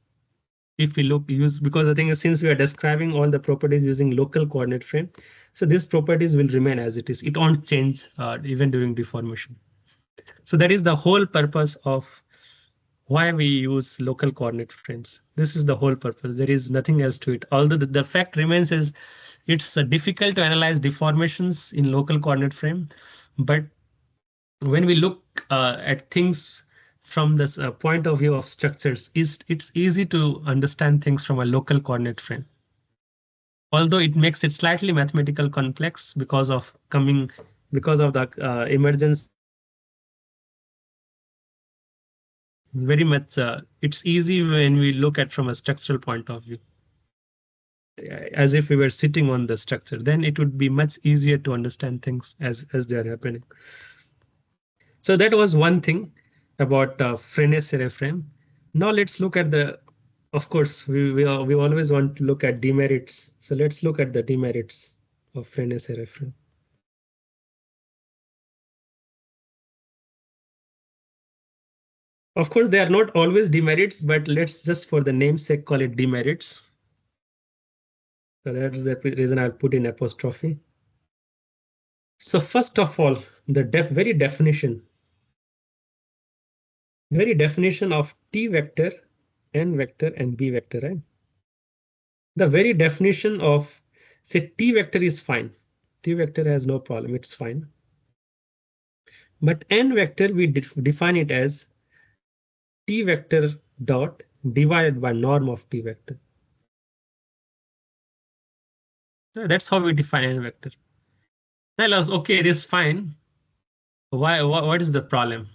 If we use, because the thing is, since we are describing all the properties using local coordinate frame, so these properties will remain as it is. It won't change even during deformation. So that is the whole purpose of why we use local coordinate frames. This is the whole purpose. There is nothing else to it. Although the fact remains is it's difficult to analyze deformations in local coordinate frame, but when we look at things from this point of view of structures, it's easy to understand things from a local coordinate frame. Although it makes it slightly mathematical complex because of coming because of the emergence of very much. It's easy when we look at from a structural point of view, as if we were sitting on the structure. Then it would be much easier to understand things as they are happening. So that was one thing about Frenet-Seret frame. Now let's look at the. Of course, we always want to look at demerits. So let's look at the demerits of Frenet-Seret frame. Of course, they are not always demerits, but let's just for the namesake call it demerits. So that's the reason I'll put in apostrophe. So first of all, the very definition of T vector, N vector, and B vector, right? The very definition of, say, T vector is fine. T vector has no problem, it's fine. But N vector, we define it as T vector dot divided by norm of T vector. That's how we define N vector. Tell us, okay, this is fine. What is the problem?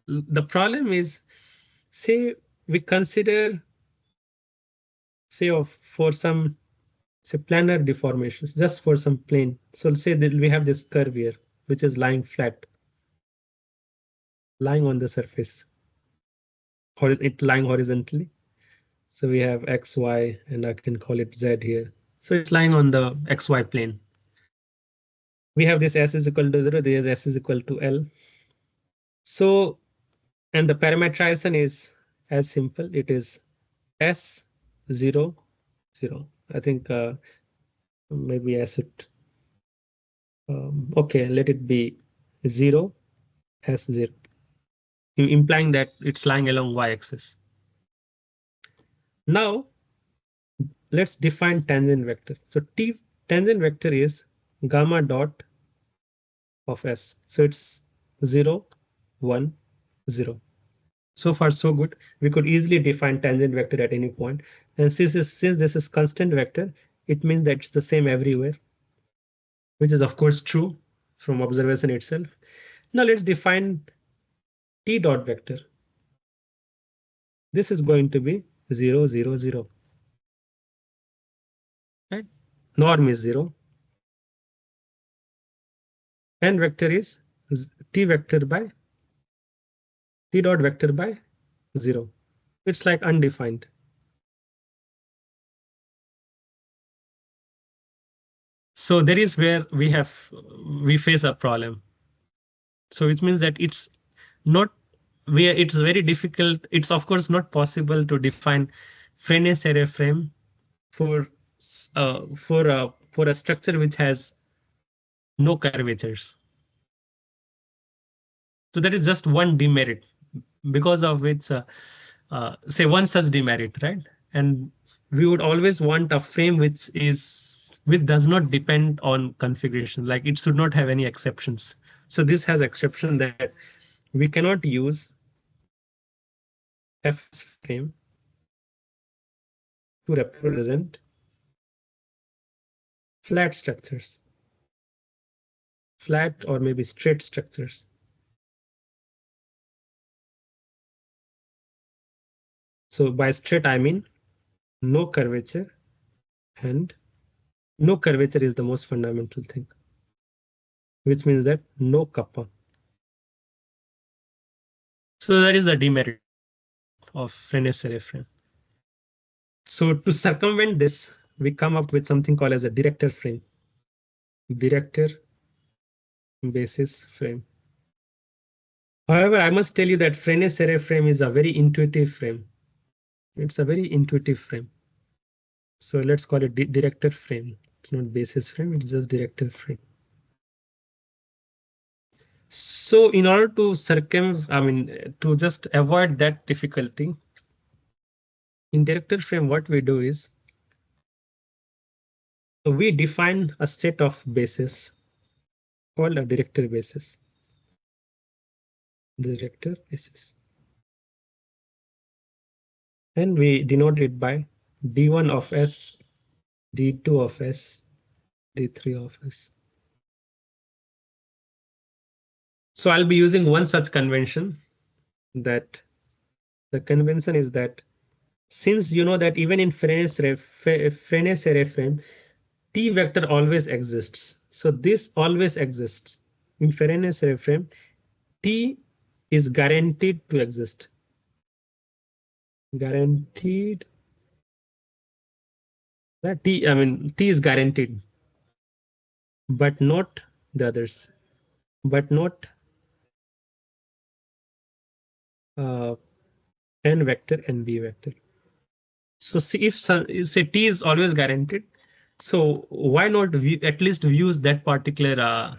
The problem is, say we consider, say of for some, say planar deformations, just for some plane. So say that we have this curve here, which is lying flat, lying on the surface, or it lying horizontally. So we have x, y, and I can call it z here. So it's lying on the xy plane. We have this s is equal to 0, there is s is equal to L. So, and the parametrization is as simple. It is s 0, 0. I think maybe I should. Okay, let it be 0, s 0, implying that it's lying along y-axis. Now, let's define tangent vector. So T tangent vector is gamma dot of s. So it's 0, 1, 0. So far, so good. We could easily define tangent vector at any point. And since this is constant vector, it means that it's the same everywhere, which is of course true from observation itself. Now let's define T dot vector. This is going to be 0, 0, 0. Right? Norm is 0. And vector is T vector by T dot vector by 0. It's like undefined. So there is where we face a problem. So it means that it's not where it's very difficult. It's of course not possible to define Frenet-Seret frame for for a structure which has no curvatures. So that is just one demerit, because of which say one such demerit, right? And we would always want a frame which does not depend on configuration, like it should not have any exceptions. So this has exception that we cannot use FS frame to represent flat structures, flat or maybe straight structures. So by straight, I mean no curvature, and no curvature is the most fundamental thing, which means that no kappa. So that is the demerit of Frenet-Seret frame. So to circumvent this, we come up with something called as a director frame, director basis frame. However, I must tell you that Frenet-Seret frame is a very intuitive frame. It's a very intuitive frame. So let's call it director frame. It's not basis frame, it's just director frame. So in order to to just avoid that difficulty, in director frame, what we do is we define a set of bases called a director basis. Director basis. And we denote it by D1 of S, D2 of S, D3 of S. So I'll be using one such convention, that the convention is that since you know that even in Frenet-Seret frame, T vector always exists. So this always exists. In Frenet-Seret frame, T is guaranteed to exist. Guaranteed. That T, I mean, T is guaranteed, but not the others, but not uh, N vector and B vector. So see if say T is always guaranteed, so why not we at least use that particular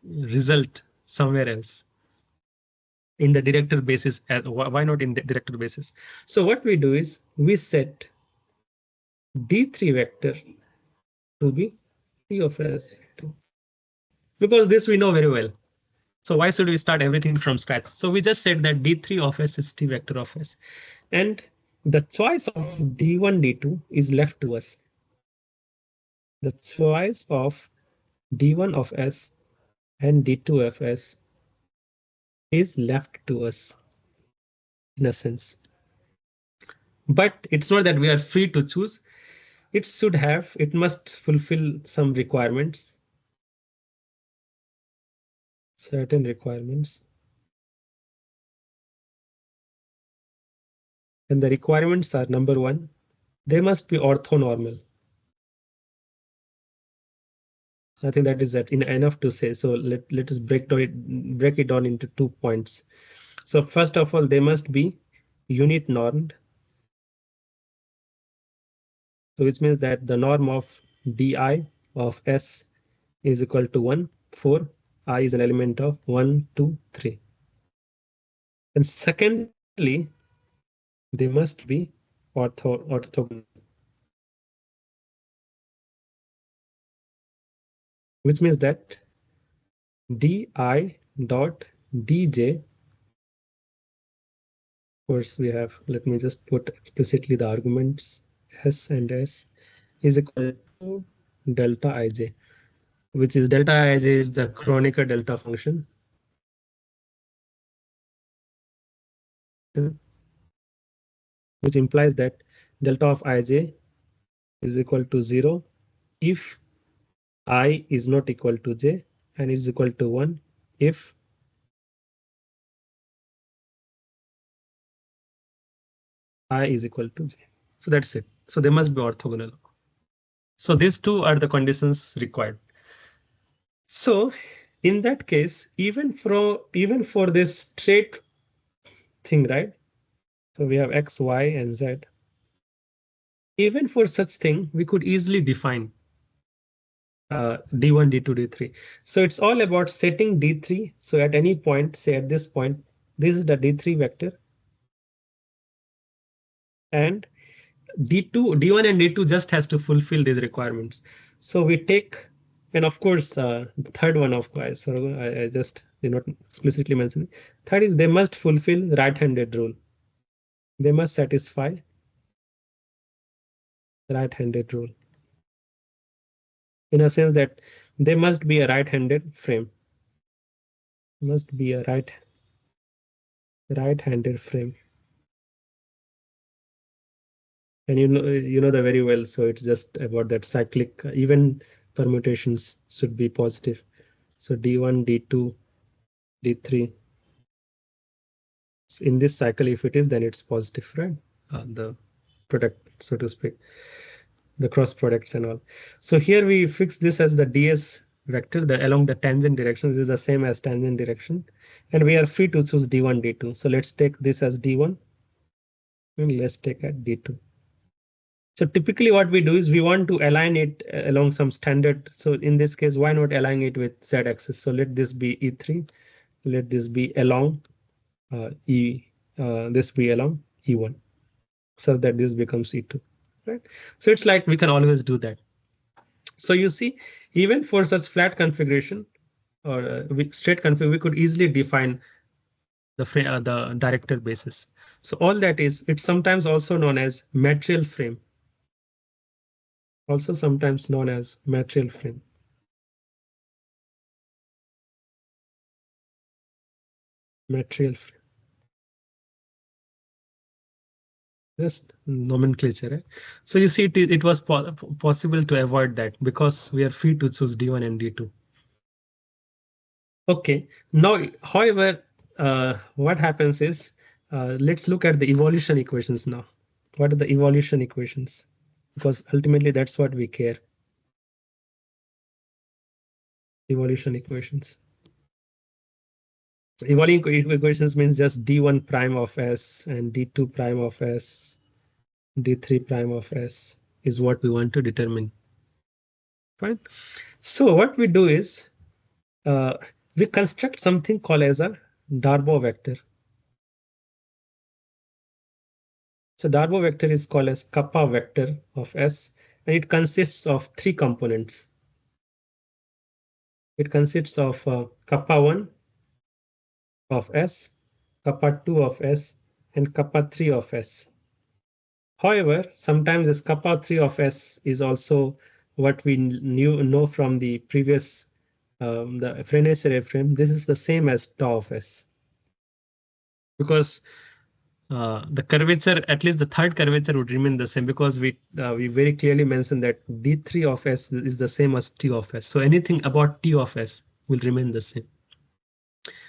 result somewhere else in the director basis? Why not in the director basis? So what we do is we set D3 vector to be T of S, because this we know very well. So why should we start everything from scratch? So we just said that D3 of S is T vector of S, and the choice of D1, D2 is left to us. The choice of D1 of S and D2 of S is left to us in a sense. But it's not that we are free to choose. It must fulfill some requirements, certain requirements. And the requirements are: number one, they must be orthonormal. I think that is that enough to say. So let us break it down into 2 points. So first of all, they must be unit normed. So which means that the norm of di of S is equal to 1 for I is an element of 1, 2, 3. And secondly, they must be orthogonal, which means that di dot dj, of course we have, let me just put explicitly the arguments S and S is equal to delta ij, which is delta ij is the Kronecker delta function, which implies that delta of ij is equal to 0 if I is not equal to j, and is equal to 1 if I is equal to j. So that's it. So they must be orthogonal. So these two are the conditions required. So in that case, even for this straight thing, right? So we have x, y, and z. Even for such thing, we could easily define D1, D2, D3. So it's all about setting D3. So at any point, say at this point, this is the D3 vector, and D2, D1 and D2 just has to fulfill these requirements. So we take, and of course, the third one of course, so I just did not explicitly mention it. Third is they must fulfill right-handed rule. They must satisfy right-handed rule in a sense that they must be a right-handed frame. Must be a right-handed frame. And you know that very well. So it's just about that cyclic even permutations should be positive. So D1, D2, D3. So in this cycle, if it is, then it's positive, right? The product, so to speak, the cross products and all. So here we fix this as the ds vector along the tangent direction. This is the same as tangent direction, and we are free to choose d1, d2. So let's take this as d1 and let's take at d2. So typically what we do is we want to align it along some standard. So in this case, why not align it with z axis? So let this be e3, let this be along this be along e1, so that this becomes e2, right? So it's like we can always do that. So you see, even for such flat configuration or straight config, we could easily define the director basis. So all that is, it's sometimes also known as material frame, also sometimes known as material frame. material frame. Just nomenclature, right? So you see, it was possible to avoid that because we are free to choose D1 and D2. Okay, now, however, what happens is, let's look at the evolution equations now. What are the evolution equations? Because ultimately that's what we care. Evolution equations. Evolution equations means just D1 prime of S and D2 prime of S, D3 prime of S is what we want to determine. Fine. So what we do is, uh, we construct something called as a Darboux vector. So Darboux vector is called as kappa vector of S, and it consists of three components. It consists of kappa 1 of S, kappa 2 of S, and kappa 3 of S. However, sometimes this kappa 3 of S is also what we know from the previous the Frenet-Seret frame. This is the same as tau of S, because the curvature, at least the third curvature, would remain the same, because we very clearly mentioned that D3 of S is the same as T of S. So anything about T of S will remain the same.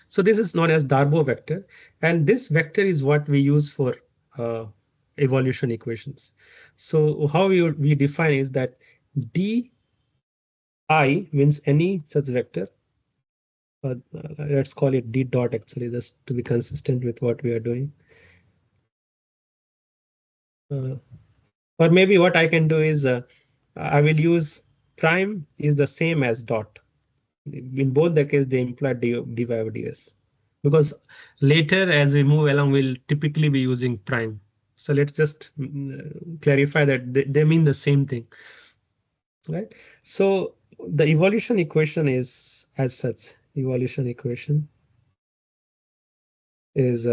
So this is known as Darboux vector, and this vector is what we use for uh, evolution equations. So how we define is that Di means any such vector. Let's call it D dot, actually, just to be consistent with what we are doing. Uh, or maybe what I can do is, I will use prime is the same as dot. In both the case, they imply dy over ds. Because later, as we move along, we'll typically be using prime. So let's just clarify that they mean the same thing, right? So the evolution equation is as such. Evolution equation is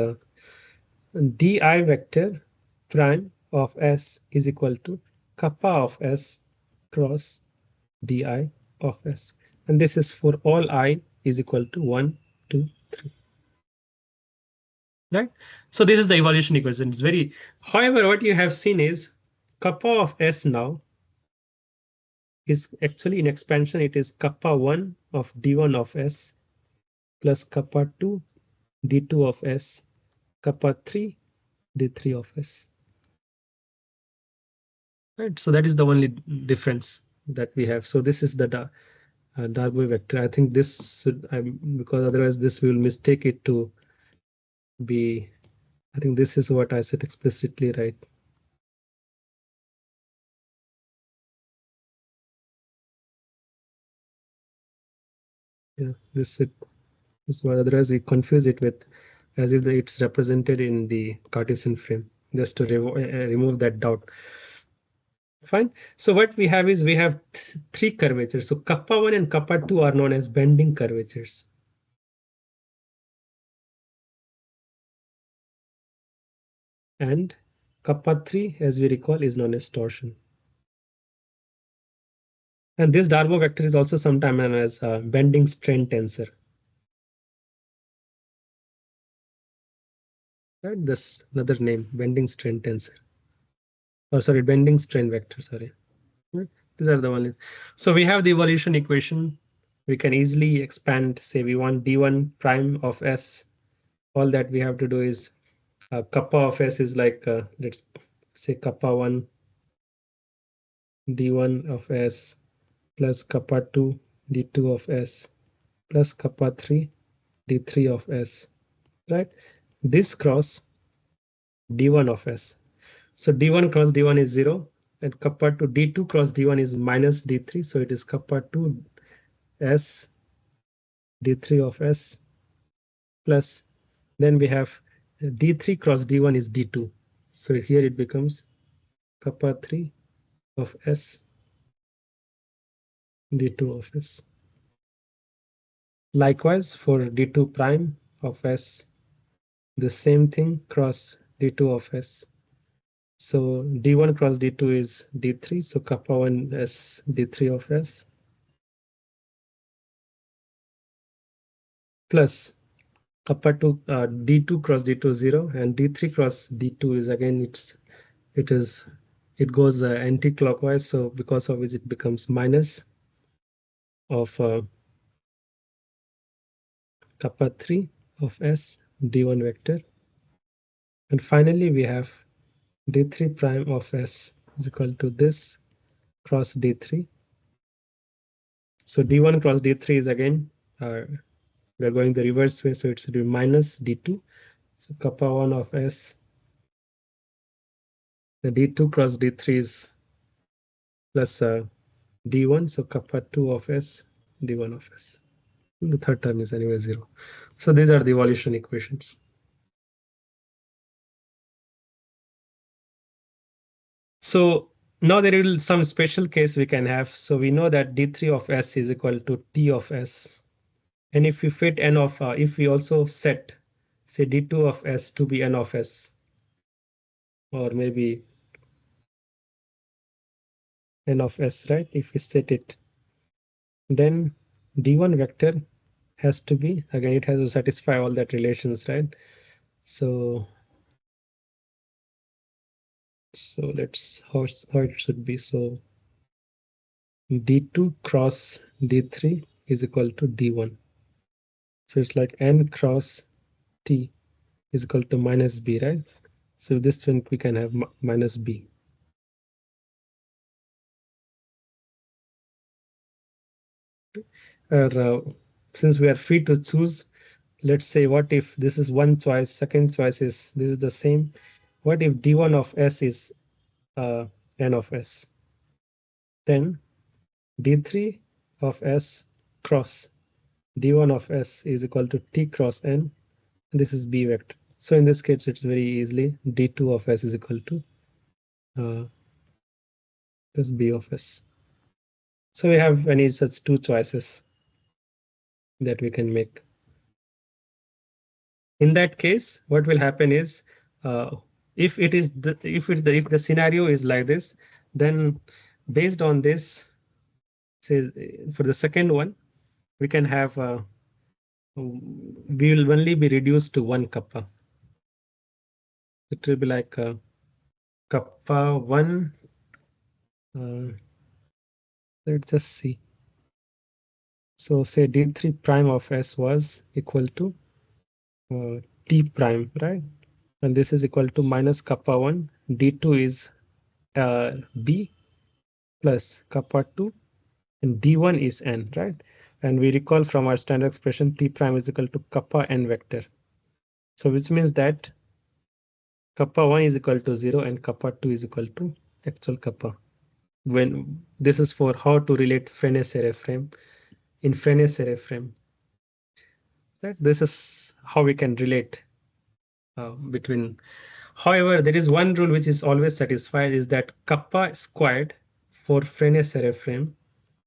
di vector prime of S is equal to kappa of S cross di of S. And this is for all I is equal to 1, 2, 3. Right? So this is the evolution equation. It's very, however, what you have seen is kappa of S now is actually in expansion. It is kappa 1 of D1 of S plus kappa 2 D2 of S, kappa 3 D3 of S. Right? So that is the only difference that we have. So this is the Darboux vector. I think this should, because otherwise this will mistake it to be, I think this is what I said explicitly, right? Yeah, this is what, otherwise we confuse it with as if it's represented in the Cartesian frame, just to remove that doubt. Fine. So what we have is we have three curvatures. So kappa 1 and kappa 2 are known as bending curvatures. And kappa 3, as we recall, is known as torsion. And this Darboux vector is also sometimes known as bending strain tensor. Right? This another name, bending strain tensor. Or sorry, bending strain vector. Sorry. Right? These are the ones. So we have the evolution equation. We can easily expand. Say we want D1 prime of S. All that we have to do is kappa of S is like let's say kappa 1 D1 of S plus kappa 2 D2 of S plus kappa 3 D3 of S, right? This cross D1 of S. So D1 cross D1 is 0, and kappa 2 D2 cross D1 is minus D3. So it is kappa 2 S D3 of S plus, then we have D3 cross D1 is D2. So here it becomes kappa 3 of S D2 of S. Likewise for D2 prime of S, the same thing cross D2 of S. So D1 cross D2 is D3, so kappa 1 S D3 of S plus kappa 2 d2 cross d2 is 0, and d3 cross d2 is again it goes anti-clockwise, so because of which it becomes minus of kappa 3 of s d1 vector. And finally we have d3 prime of s is equal to this cross d3. So d1 cross d3 is again we are going the reverse way, so it's minus d2. So kappa 1 of s, the d2 cross d3 is plus d1, so kappa 2 of s d1 of s. The third term is anyway 0. So these are the evolution equations. So now there is some special case we can have. So we know that d3 of s is equal to t of s. And if we fit n of, if we also set, say d2 of s to be n of s, or maybe n of s, right? If we set it, then d1 vector has to be, again, it has to satisfy all that relations, right? So that's how it should be. So d2 cross d3 is equal to d1. So it's like n cross t is equal to minus b, right? So this one we can have minus b. Or since we are free to choose, let's say what if this is one choice, second choice is this is the same. What if d1 of s is n of s? Then d3 of s cross d1 of s is equal to t cross n. This is b vector. So in this case, it's very easily d2 of s is equal to this b of s. So we have any such two choices that we can make. In that case, what will happen is if it is if the scenario is like this, then based on this, say for the second one, we can have we will only be reduced to one kappa. It will be like kappa 1. Let's just see. So say d3 prime of s was equal to t prime, right? And this is equal to minus kappa 1. d2 is b plus kappa 2, and d1 is n, right? And we recall from our standard expression t prime is equal to kappa n vector. So which means that kappa 1 is equal to 0 and kappa 2 is equal to actual kappa. When this is for how to relate Frenet-Seret frame in Frenet-Seret frame, right? This is how we can relate between. However, there is one rule which is always satisfied, is that kappa squared for Frenet-Seret frame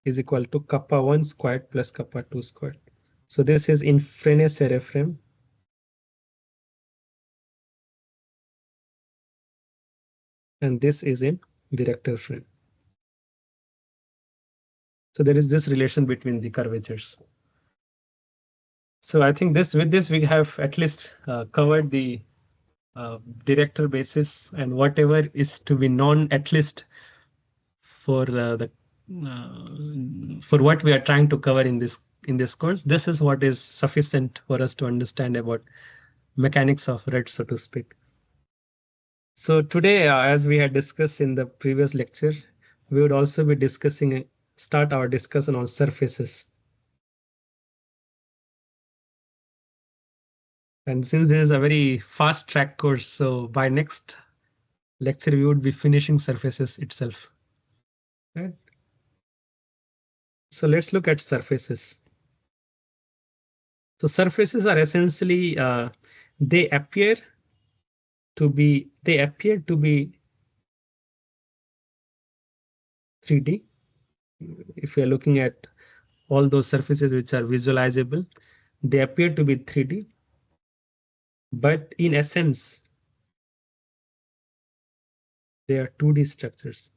is equal to kappa 1 squared plus kappa 2 squared. So this is in Frenet-Seret frame. And this is in director frame. So there is this relation between the curvatures. So I think with this we have at least covered the director basis, and whatever is to be known, at least for the for what we are trying to cover in this course. This is what is sufficient for us to understand about mechanics of red, so to speak. So today, as we had discussed in the previous lecture, we would also be start our discussion on surfaces. And since this is a very fast track course, so by next lecture, we would be finishing surfaces itself. Right? So let's look at surfaces. So surfaces are essentially, they appear to be 3D. If we are looking at all those surfaces which are visualizable, they appear to be 3D. But in essence, they are 2D structures.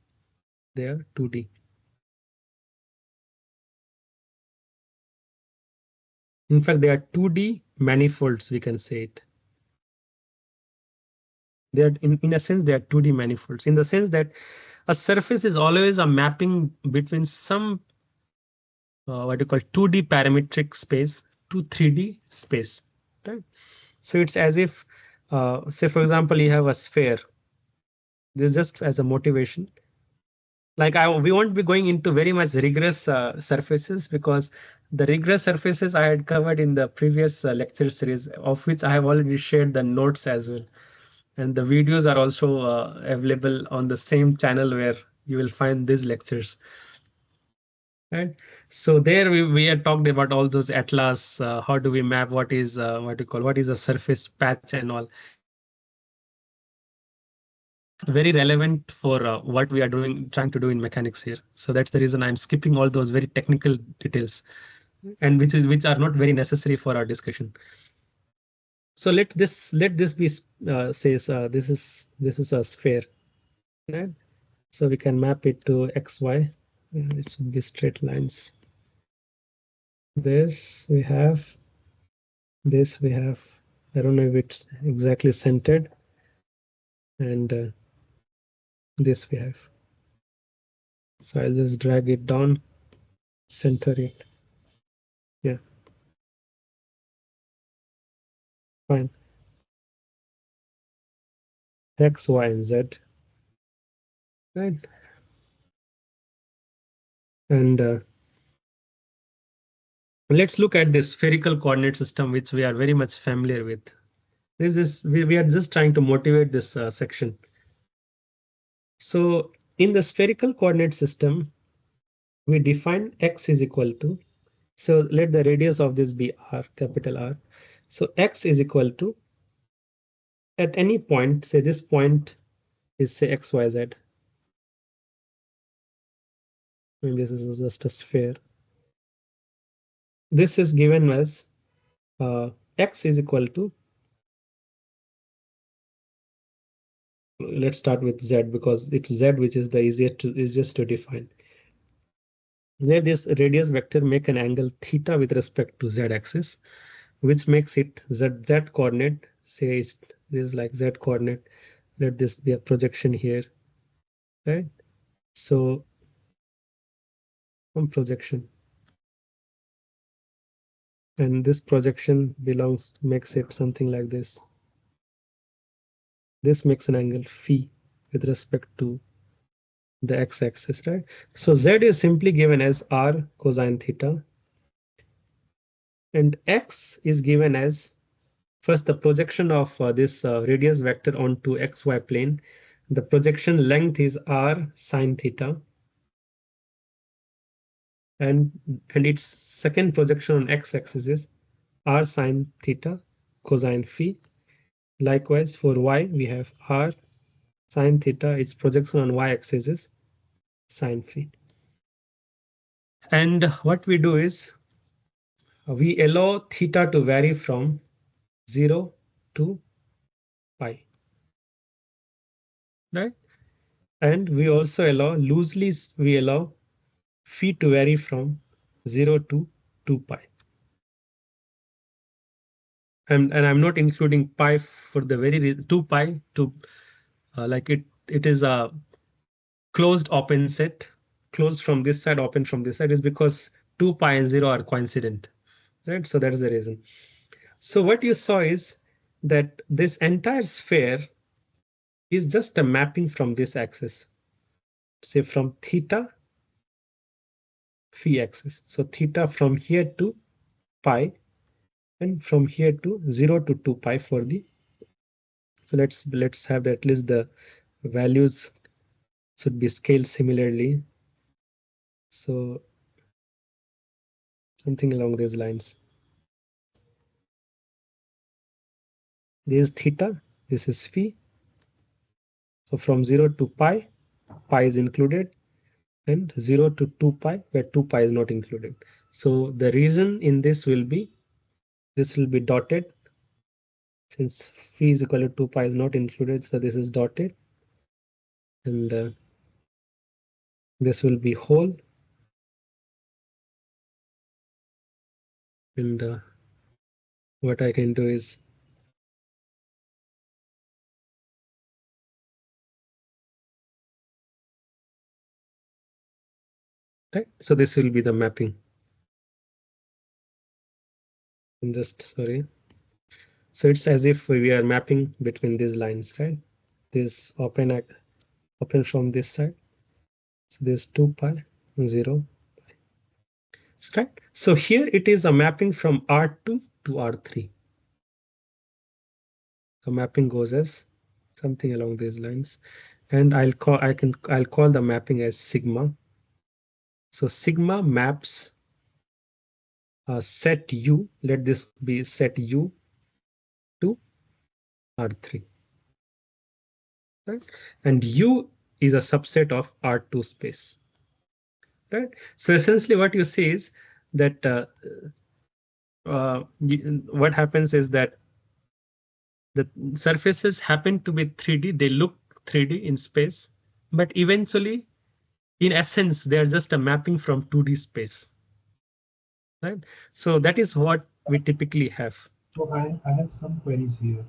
They are 2D. In fact, they are 2D manifolds, we can say it. They are in a sense they are 2D manifolds, in the sense that a surface is always a mapping between some what you call 2D parametric space to 3D space. Right? So it's as if, say for example, you have a sphere. This just as a motivation. Like we won't be going into very much rigorous surfaces, because the rigorous surfaces I had covered in the previous lecture series, of which I have already shared the notes as well. And the videos are also available on the same channel where you will find these lectures. Right. So there we had talked about all those atlas, how do we map, what is what you call, what is a surface patch and all. Very relevant for what we are doing, trying to do in mechanics here. So that's the reason I'm skipping all those very technical details, and which are not very necessary for our discussion. So let this be says this is a sphere. Right? So we can map it to xy. It should be straight lines. This we have. This we have. I don't know if it's exactly centered. And this we have. So I'll just drag it down, center it. Yeah, fine. X, Y, and Z. Right. And let's look at the spherical coordinate system, which we are very much familiar with. This is we are just trying to motivate this section. So in the spherical coordinate system, we define x is equal to, so let the radius of this be r, capital R. So x is equal to, at any point, say this point is say x, y, z. And this is just a sphere. This is given as x is equal to, let's start with z because it's z which is the easiest to define. Let this radius vector make an angle theta with respect to z axis, which makes it z coordinate. Say this is like z coordinate. Let this be a projection here, right? So from projection, and this projection makes it something like this. This makes an angle phi with respect to the x-axis, right? So z is simply given as r cosine theta, and x is given as, first, the projection of this radius vector onto xy plane. The projection length is r sine theta, and its second projection on x-axis is r sine theta cosine phi. Likewise, for y, we have r sine theta. Its projection on y-axis is sine phi. And what we do is we allow theta to vary from 0 to pi, right? And we also allow we allow phi to vary from 0 to 2 pi. And I'm not including pi for the very reason 2 pi to like it is a closed open set, closed from this side, open from this side, is because 2 pi and 0 are coincident, right? So that is the reason. So what you saw is that this entire sphere is just a mapping from this axis, say from theta phi axis. So theta from here to pi, and from here to 0 to 2 pi for the. So let's have at least the values should be scaled similarly. So something along these lines. This is theta, this is phi. So from 0 to pi, pi is included, and 0 to 2 pi, where 2 pi is not included. So the reason in this will be, this will be dotted. Since phi is equal to 2 pi is not included, so this is dotted. And this will be whole. And what I can do is, right? So this will be the mapping. I'm just sorry. So it's as if we are mapping between these lines, right? This open from this side. So this 2 pi 0, right? So here it is a mapping from R2 to R3. So mapping goes as something along these lines, and I'll call the mapping as sigma. So sigma maps set U. Let this be set U to R3, right? And U is a subset of R2 space, right? So essentially, what you see is that what happens is that the surfaces happen to be 3D. They look 3D in space, but eventually, in essence, they are just a mapping from 2D space, right? So that is what we typically have. So I have some queries here.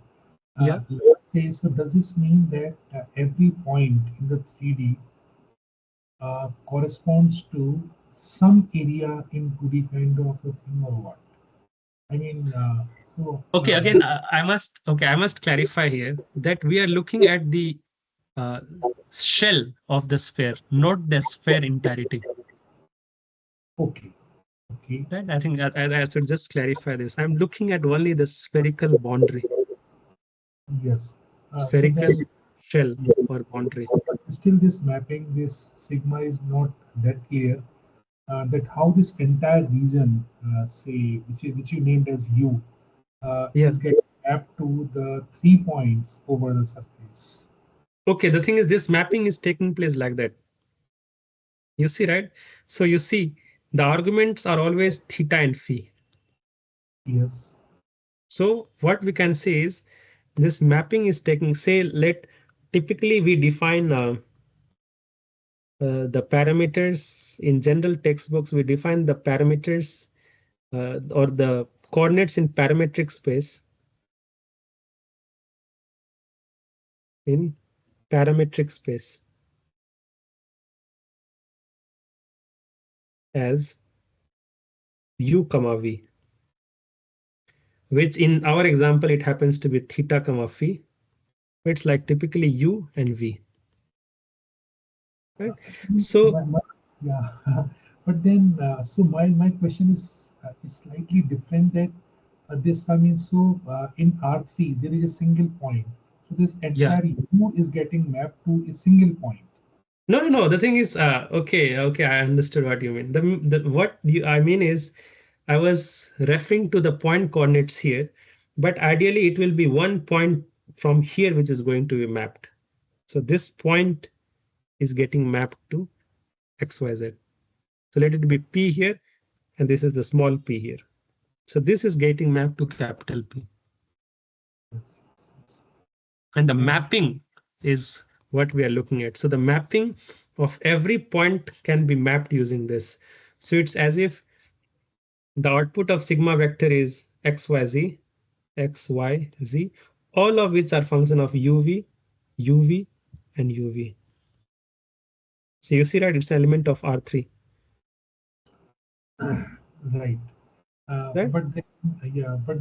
Yeah. Let's say, so does this mean that every point in the 3D corresponds to some area in 2D kind of a thing or what? I mean, Okay. Again, I must clarify here that we are looking at the uh, shell of the sphere, not the sphere entirety. okay, okay, Right? I think I should just clarify this. I'm looking at only the spherical boundary, yes. So spherical then, shell yeah, or boundary. so but still this mapping, this sigma is not that clear. That how this entire region, say, which you named as U, Yeah. is getting mapped to the 3 points over the surface. Okay. The thing is, this mapping is taking place like that. You see, right? So you see, the arguments are always theta and phi. Yes. So what we can say is this mapping is taking, say, typically we define the parameters in general textbooks. We define the parameters or the coordinates in parametric space in parametric space as u comma v, which in our example it happens to be theta comma phi. It's like typically u and v, right? So Yeah, but then, so my question is slightly different. That this, I mean, so in R3 there is a single point. So this yeah. entire U is getting mapped to a single point. No, no, no. The thing is, okay. I understood what you mean. I mean is, I was referring to the point coordinates here, but ideally it will be one point from here which is going to be mapped. So this point is getting mapped to XYZ. So let it be P here, and this is the small p here. So this is getting mapped to capital P. Yes, yes, yes. And the Uh, mapping is what we are looking at. So the mapping of every point can be mapped using this. So it's as if the output of sigma vector is xyz, xyz, all of which are function of uv, uv, and uv. So you see that it's an element of R3, right. right? But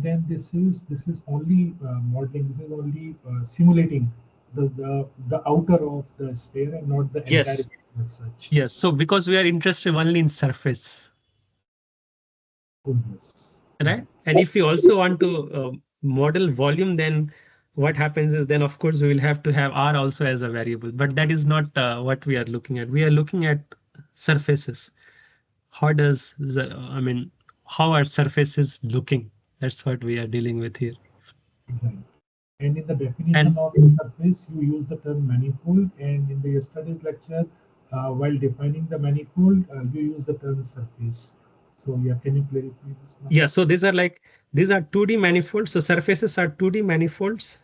then this is only modeling. This is only simulating the outer of the sphere and not the entire Yes, sphere as such. yes. So because we are interested only in surface, Oh yes. right? And if we also want to model volume, then what happens is then of course we will have to have R also as a variable, but that is not what we are looking at. We are looking at surfaces. How does I mean, how are surfaces looking? That's what we are dealing with here. Right. And in the definition And of interface, you use the term manifold, and in the yesterday's lecture, while defining the manifold, you use the term surface. So yeah, can you clarify this now? yeah, so these are 2D manifolds. So surfaces are 2D manifolds.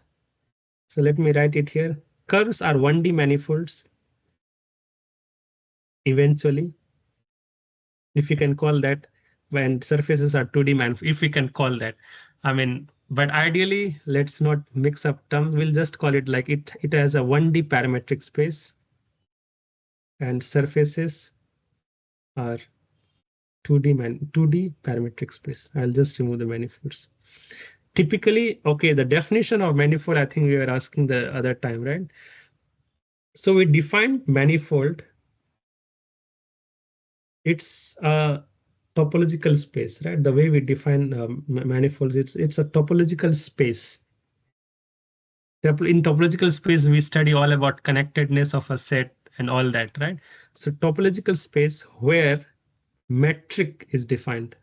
So let me write it here. Curves are 1D manifolds eventually, if you can call that, when surfaces are 2D manifold, if we can call that. I mean, but ideally, let's not mix up terms. We'll just call it like it has a 1D parametric space and surfaces are 2D parametric space. I'll just remove the manifolds. Typically, okay, the definition of manifold, I think we were asking the other time, right? So we define manifold. It's a topological space, right? The way we define manifolds, it's a topological space. In topological space, we study all about connectedness of a set and all that, right? So topological space where metric is defined,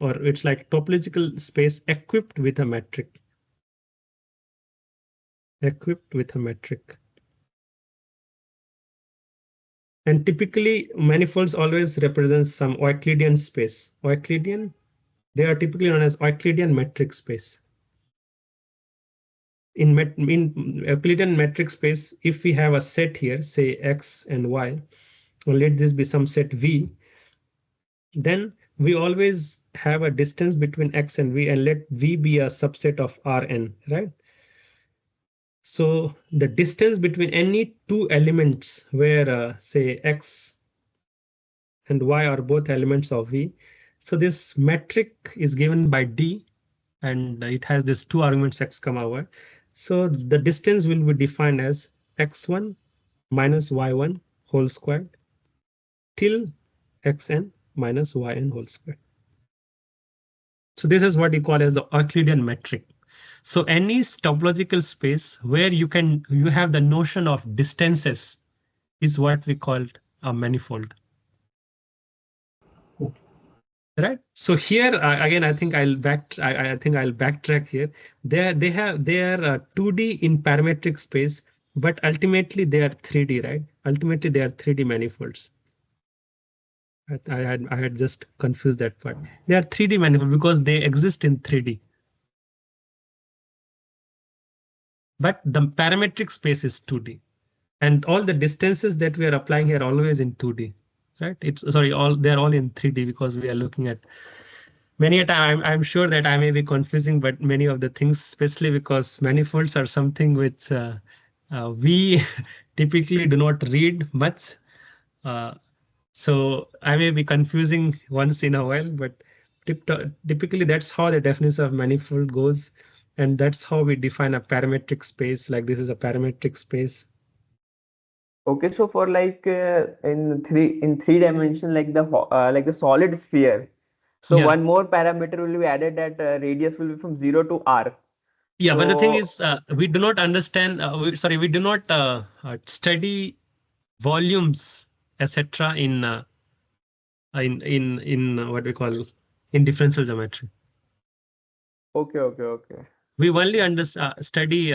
or it's like topological space equipped with a metric. Equipped with a metric. And typically manifolds always represent some Euclidean space. Euclidean, they are typically known as Euclidean metric space. In Euclidean metric space, if we have a set here, say X and Y, or let this be some set V, then we always have a distance between X and V, and let V be a subset of Rn, right? So the distance between any two elements where say X and Y are both elements of V. So this metric is given by D, and it has this two arguments X comma Y. So the distance will be defined as X1 minus Y1 whole squared till Xn minus Yn whole squared. So this is what you call as the Euclidean metric. So any topological space where you have the notion of distances is what we called a manifold. Okay. Right. So here again, I think I'll backtrack here. They are 2D in parametric space, but ultimately they are 3D, right? Ultimately they are 3D manifolds. I had just confused that part. They are 3D manifold because they exist in 3D. But the parametric space is 2D, and all the distances that we are applying here are always in 2D, right? They're all in 3D because we are looking at many a time. I'm sure that I may be confusing, but many of the things, especially because manifolds are something which we typically do not read much. Uh, so I may be confusing once in a while, but typically that's how the definition of manifold goes. And that's how we define a parametric space. Like this is a parametric space. Okay, so for like in three dimension, like the solid sphere. So Yeah. one more parameter will be added, that radius will be from 0 to r. Yeah, but the thing So is, we do not understand. We do not study volumes, etc. In what we call in differential geometry. okay, okay, okay. We only study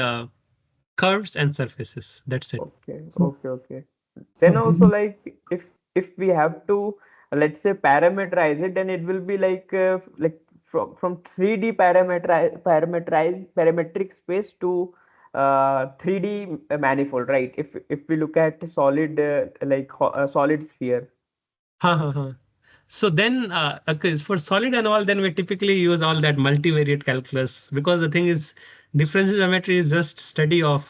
curves and surfaces. That's it. Okay, So, okay, okay. so Then do also we, like if we have to let's say parameterize it, then it will be like from 3D parametric space to 3D manifold, right? If we look at solid solid sphere. Ha, ha, ha. So then, okay, for solid and all, then we typically use all that multivariate calculus, because the thing is, differential geometry is just study of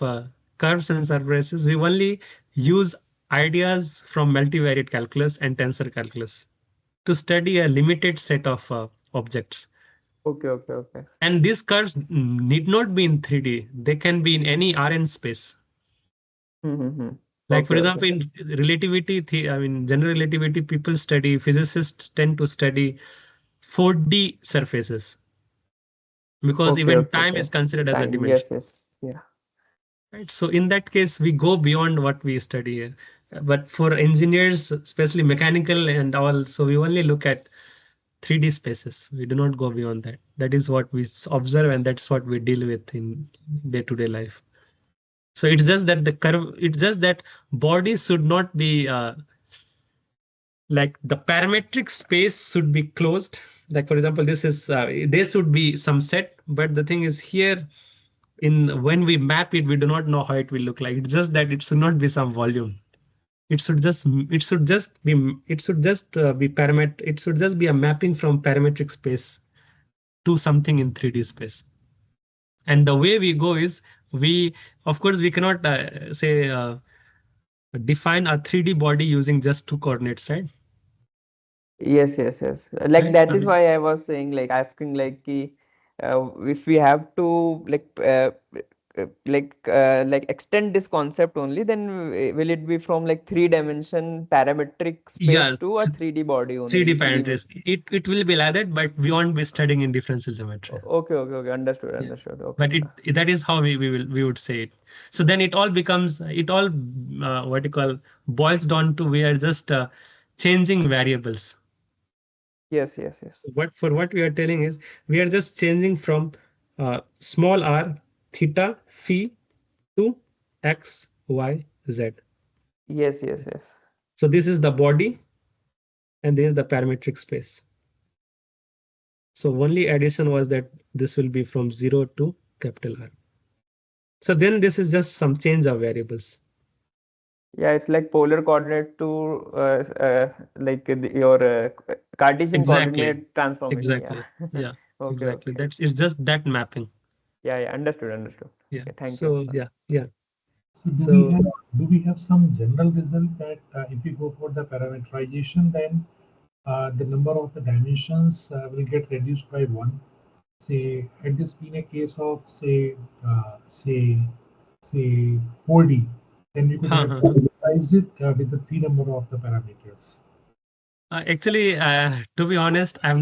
curves and surfaces. We only use ideas from multivariate calculus and tensor calculus to study a limited set of objects. Okay, okay, okay. And these curves need not be in 3D. They can be in any Rn space. Mm-hmm. Like Okay, for okay. example, in relativity, I mean, general relativity, people study, physicists tend to study 4D surfaces because Okay, even okay, time okay. is considered as a Time, yes, dimension. yes. Yeah. Right? So in that case, we go beyond what we study here. But for engineers, especially mechanical and all, so we only look at 3D spaces. We do not go beyond that. That is what we observe, and that's what we deal with in day-to-day life. So it's just that the curve, it's just that bodies should not be like the parametric space should be closed. Like for example, this is there should be some set, but the thing is here in when we map it, we do not know how it will look like. It's just that it should not be some volume. It should just be parameter. It should just be a mapping from parametric space to something in 3D space. And the way we go is we, of course, we cannot say define a 3D body using just two coordinates, right? Yes, yes, yes. Like Right. that is why I was saying, like asking, like if we have to like extend this concept only, then will it be from like three dimension parametric space Yeah, to a 3D body 3D only? Even. parameters. It will be like that, but we won't be studying in differential geometry. Okay, okay, okay. Understood, Yeah. understood. Okay. But that is how we would say it. So then it all becomes, it all what you call, boils down to we are just changing variables. Yes, yes, yes. So what we are telling is we are just changing from small r theta phi to x y z. Yes, yes, yes. So this is the body and this is the parametric space. So only addition was that this will be from 0 to capital R. So then this is just some change of variables. Yeah, it's like polar coordinate to like your Cartesian Exactly. coordinate transformation. Yeah. Exactly. Yeah. Okay, Exactly. okay. That's, it's just that mapping. Yeah, yeah. Understood, understood. Yeah. Okay, thank you. So yeah. Yeah. So So do we have some general result that if we go for the parameterization, then the number of the dimensions will get reduced by one? Say, had this been a case of say 4D, then we could huh, have huh, huh. parameterized it with the three number of the parameters. Actually, to be honest, I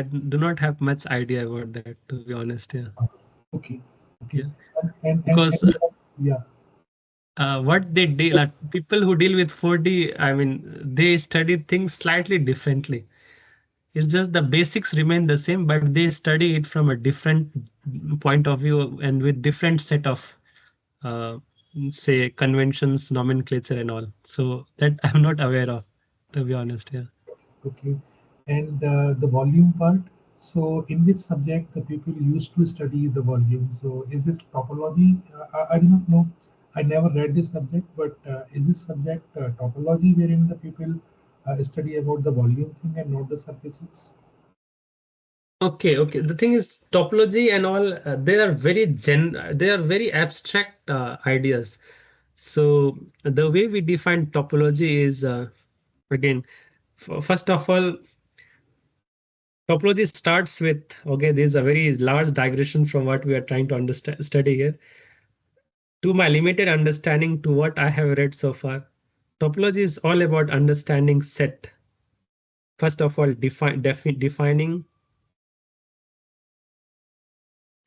do not have much idea about that, to be honest. Yeah. Okay, okay, Yeah. and Because yeah, what they deal, like people who deal with 4D, I mean, they study things slightly differently. It's just the basics remain the same, but they study it from a different point of view and with different set of uh, say conventions, nomenclature, and all. So that I'm not aware of, to be honest. Yeah. okay, and the volume part. So, in which subject the people used to study the volume? So, is this topology? I do not know. I never read this subject, but is this subject topology wherein the people study about the volume thing and not the surfaces? Okay, okay. The thing is, topology and all, they are very abstract ideas. So the way we define topology is again, first of all, topology starts with, okay, there's a very large digression from what we are trying to understand study here. To my limited understanding, to what I have read so far, topology is all about understanding set. First of all, defining,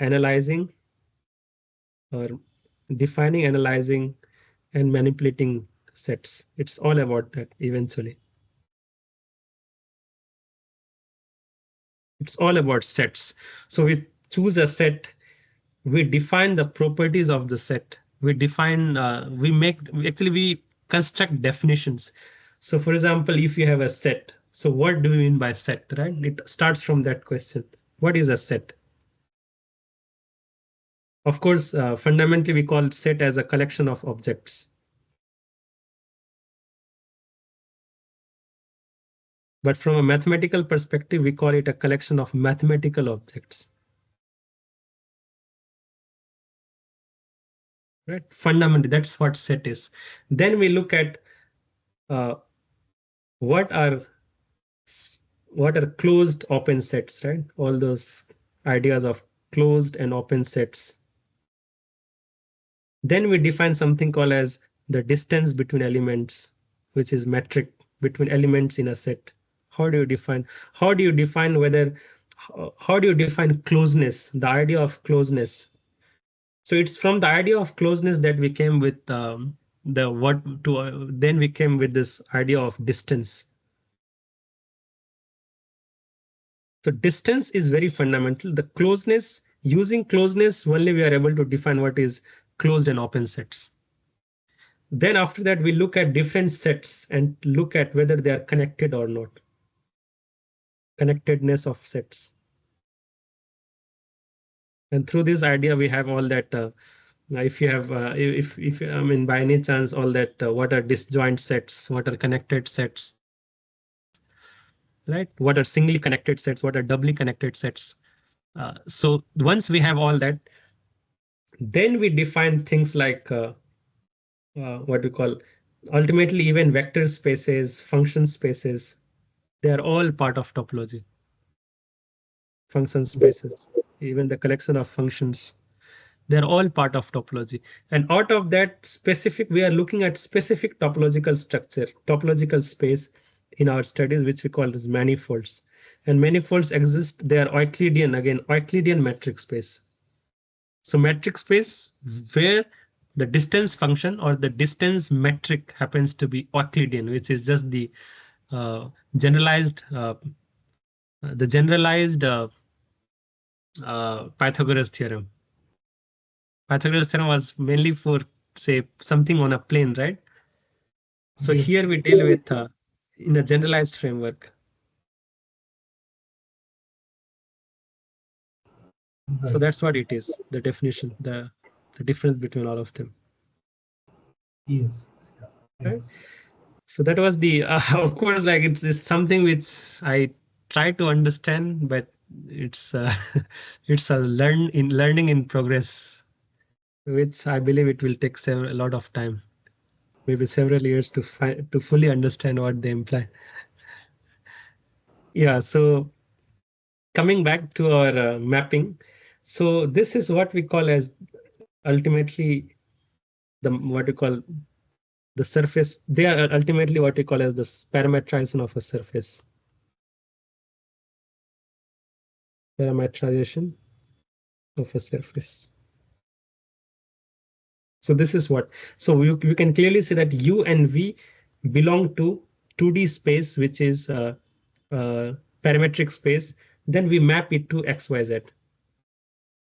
analyzing, or defining, analyzing, and manipulating sets. It's all about that eventually. It's all about sets. So we choose a set, we define the properties of the set. We define, we construct definitions. So for example, if you have a set, so what do you mean by set, right? It starts from that question. What is a set? Of course, fundamentally, we call set as a collection of objects. But from a mathematical perspective, we call it a collection of mathematical objects. Right? Fundamentally, that's what set is. Then we look at uh, what are what are closed open sets, right? All those ideas of closed and open sets. Then we define something called as the distance between elements, which is metric between elements in a set. How do you define? How do you define whether? How do you define closeness? The idea of closeness. So it's from the idea of closeness that we came with the what to. Then we came with this idea of distance. So distance is very fundamental. The closeness, using closeness only we are able to define what is closed and open sets. Then after that, we look at different sets and look at whether they are connected or not. Connectedness of sets. And through this idea, we have all that. If you have, if I mean, by any chance, all that, what are disjoint sets, what are connected sets, right? What are singly connected sets, what are doubly connected sets. So once we have all that, then we define things like what we call ultimately even vector spaces, function spaces. They are all part of topology. Function spaces, even the collection of functions, they're all part of topology. And out of that specific, we are looking at specific topological structure, topological space in our studies, which we call as manifolds. And manifolds exist, they are Euclidean, again, Euclidean metric space. So metric space where the distance function or the distance metric happens to be Euclidean, which is just uh, generalized, the generalized Pythagoras theorem. Pythagoras theorem was mainly for, say, something on a plane, right? So Yes, here we deal with in a generalized framework. So right. that's what it is, the definition, the difference between all of them. Yes, yeah, Right? thanks. So that was the, of course, like it's something which I try to understand, but it's it's a learning in progress, which I believe it will take a lot of time, maybe several years to fully understand what they imply. Yeah. So coming back to our mapping, so this is what we call as ultimately the what we call the surface. They are ultimately what we call as the parametrization of a surface. Parametrization of a surface. So this is what. So you can clearly see that U and V belong to 2D space, which is parametric space. Then we map it to X, Y, Z,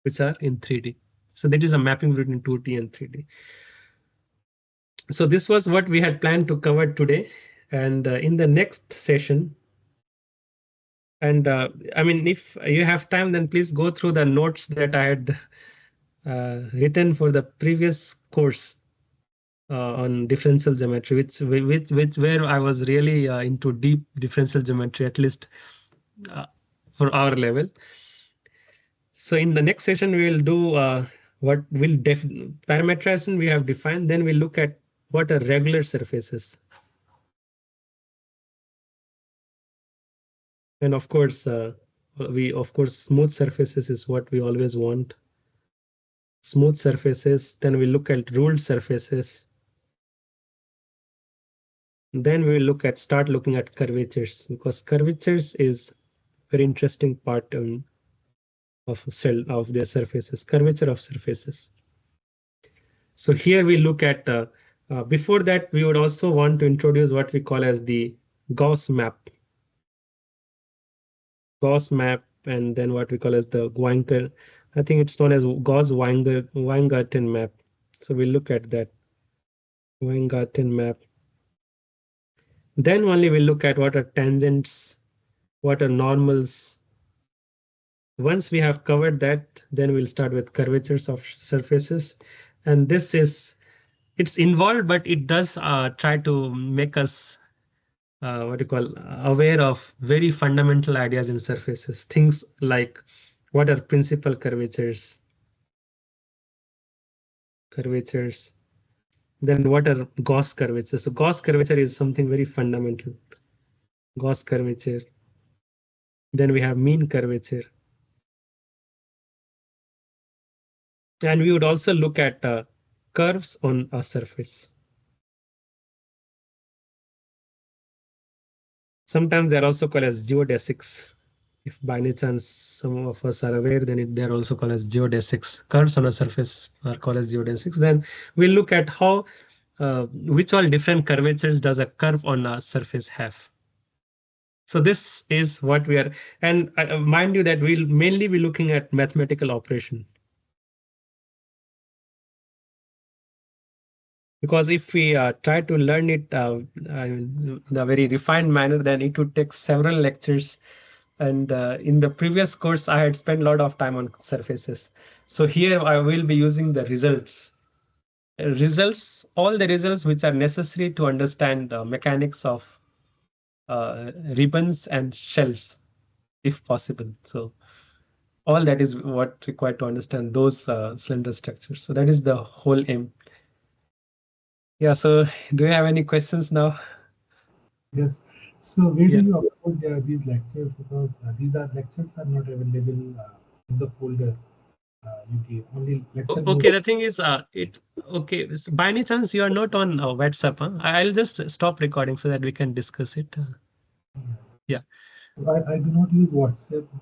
which are in 3D. So that is a mapping between 2D and 3D. So this was what we had planned to cover today. And in the next session, and I mean, if you have time, then please go through the notes that I had written for the previous course on differential geometry, which where I was really into deep differential geometry, at least uh, for our level. So in the next session, we will do what will parametrization we have defined. Then we look at what are regular surfaces. And of course, smooth surfaces is what we always want. Smooth surfaces. Then we look at ruled surfaces. Then we will start looking at curvatures, because curvatures is very interesting part of cell of their surfaces. Curvature of surfaces. So here we look at. Before that, we would also want to introduce what we call as the Gauss map. Gauss map, and then what we call as the Weinker. I think it's known as Weingarten map. So we look at that Weingarten map. Then only we look at what are tangents, what are normals. Once we have covered that, then we'll start with curvatures of surfaces. And this is, it's involved, but it does try to make us what you call aware of very fundamental ideas in surfaces. Things like what are principal curvatures, then what are Gauss curvatures. So Gauss curvature is something very fundamental. Gauss curvature. Then we have mean curvature. And we would also look at curves on a surface. Sometimes they're also called as geodesics. If by any chance some of us are aware, then they're also called as geodesics. Curves on a surface are called as geodesics. Then we'll look at how which all different curvatures does a curve on a surface have. So this is what we are, and mind you that we'll mainly be looking at mathematical operation. Because if we try to learn it in a very refined manner, then it would take several lectures. And in the previous course, I had spent a lot of time on surfaces. So here I will be using the results. All the results which are necessary to understand mechanics of ribbons and shells, if possible. So all that is what required to understand those cylinder structures. So that is the whole aim. Yeah. So do you have any questions now? Yes. So where do Yeah. you upload these lectures? Because these are lectures are not available in the folder you gave. Only lecture notes. Okay. The thing is, okay. By any chance you are not on WhatsApp? Huh? I'll just stop recording so that we can discuss it. Yeah. I do not use WhatsApp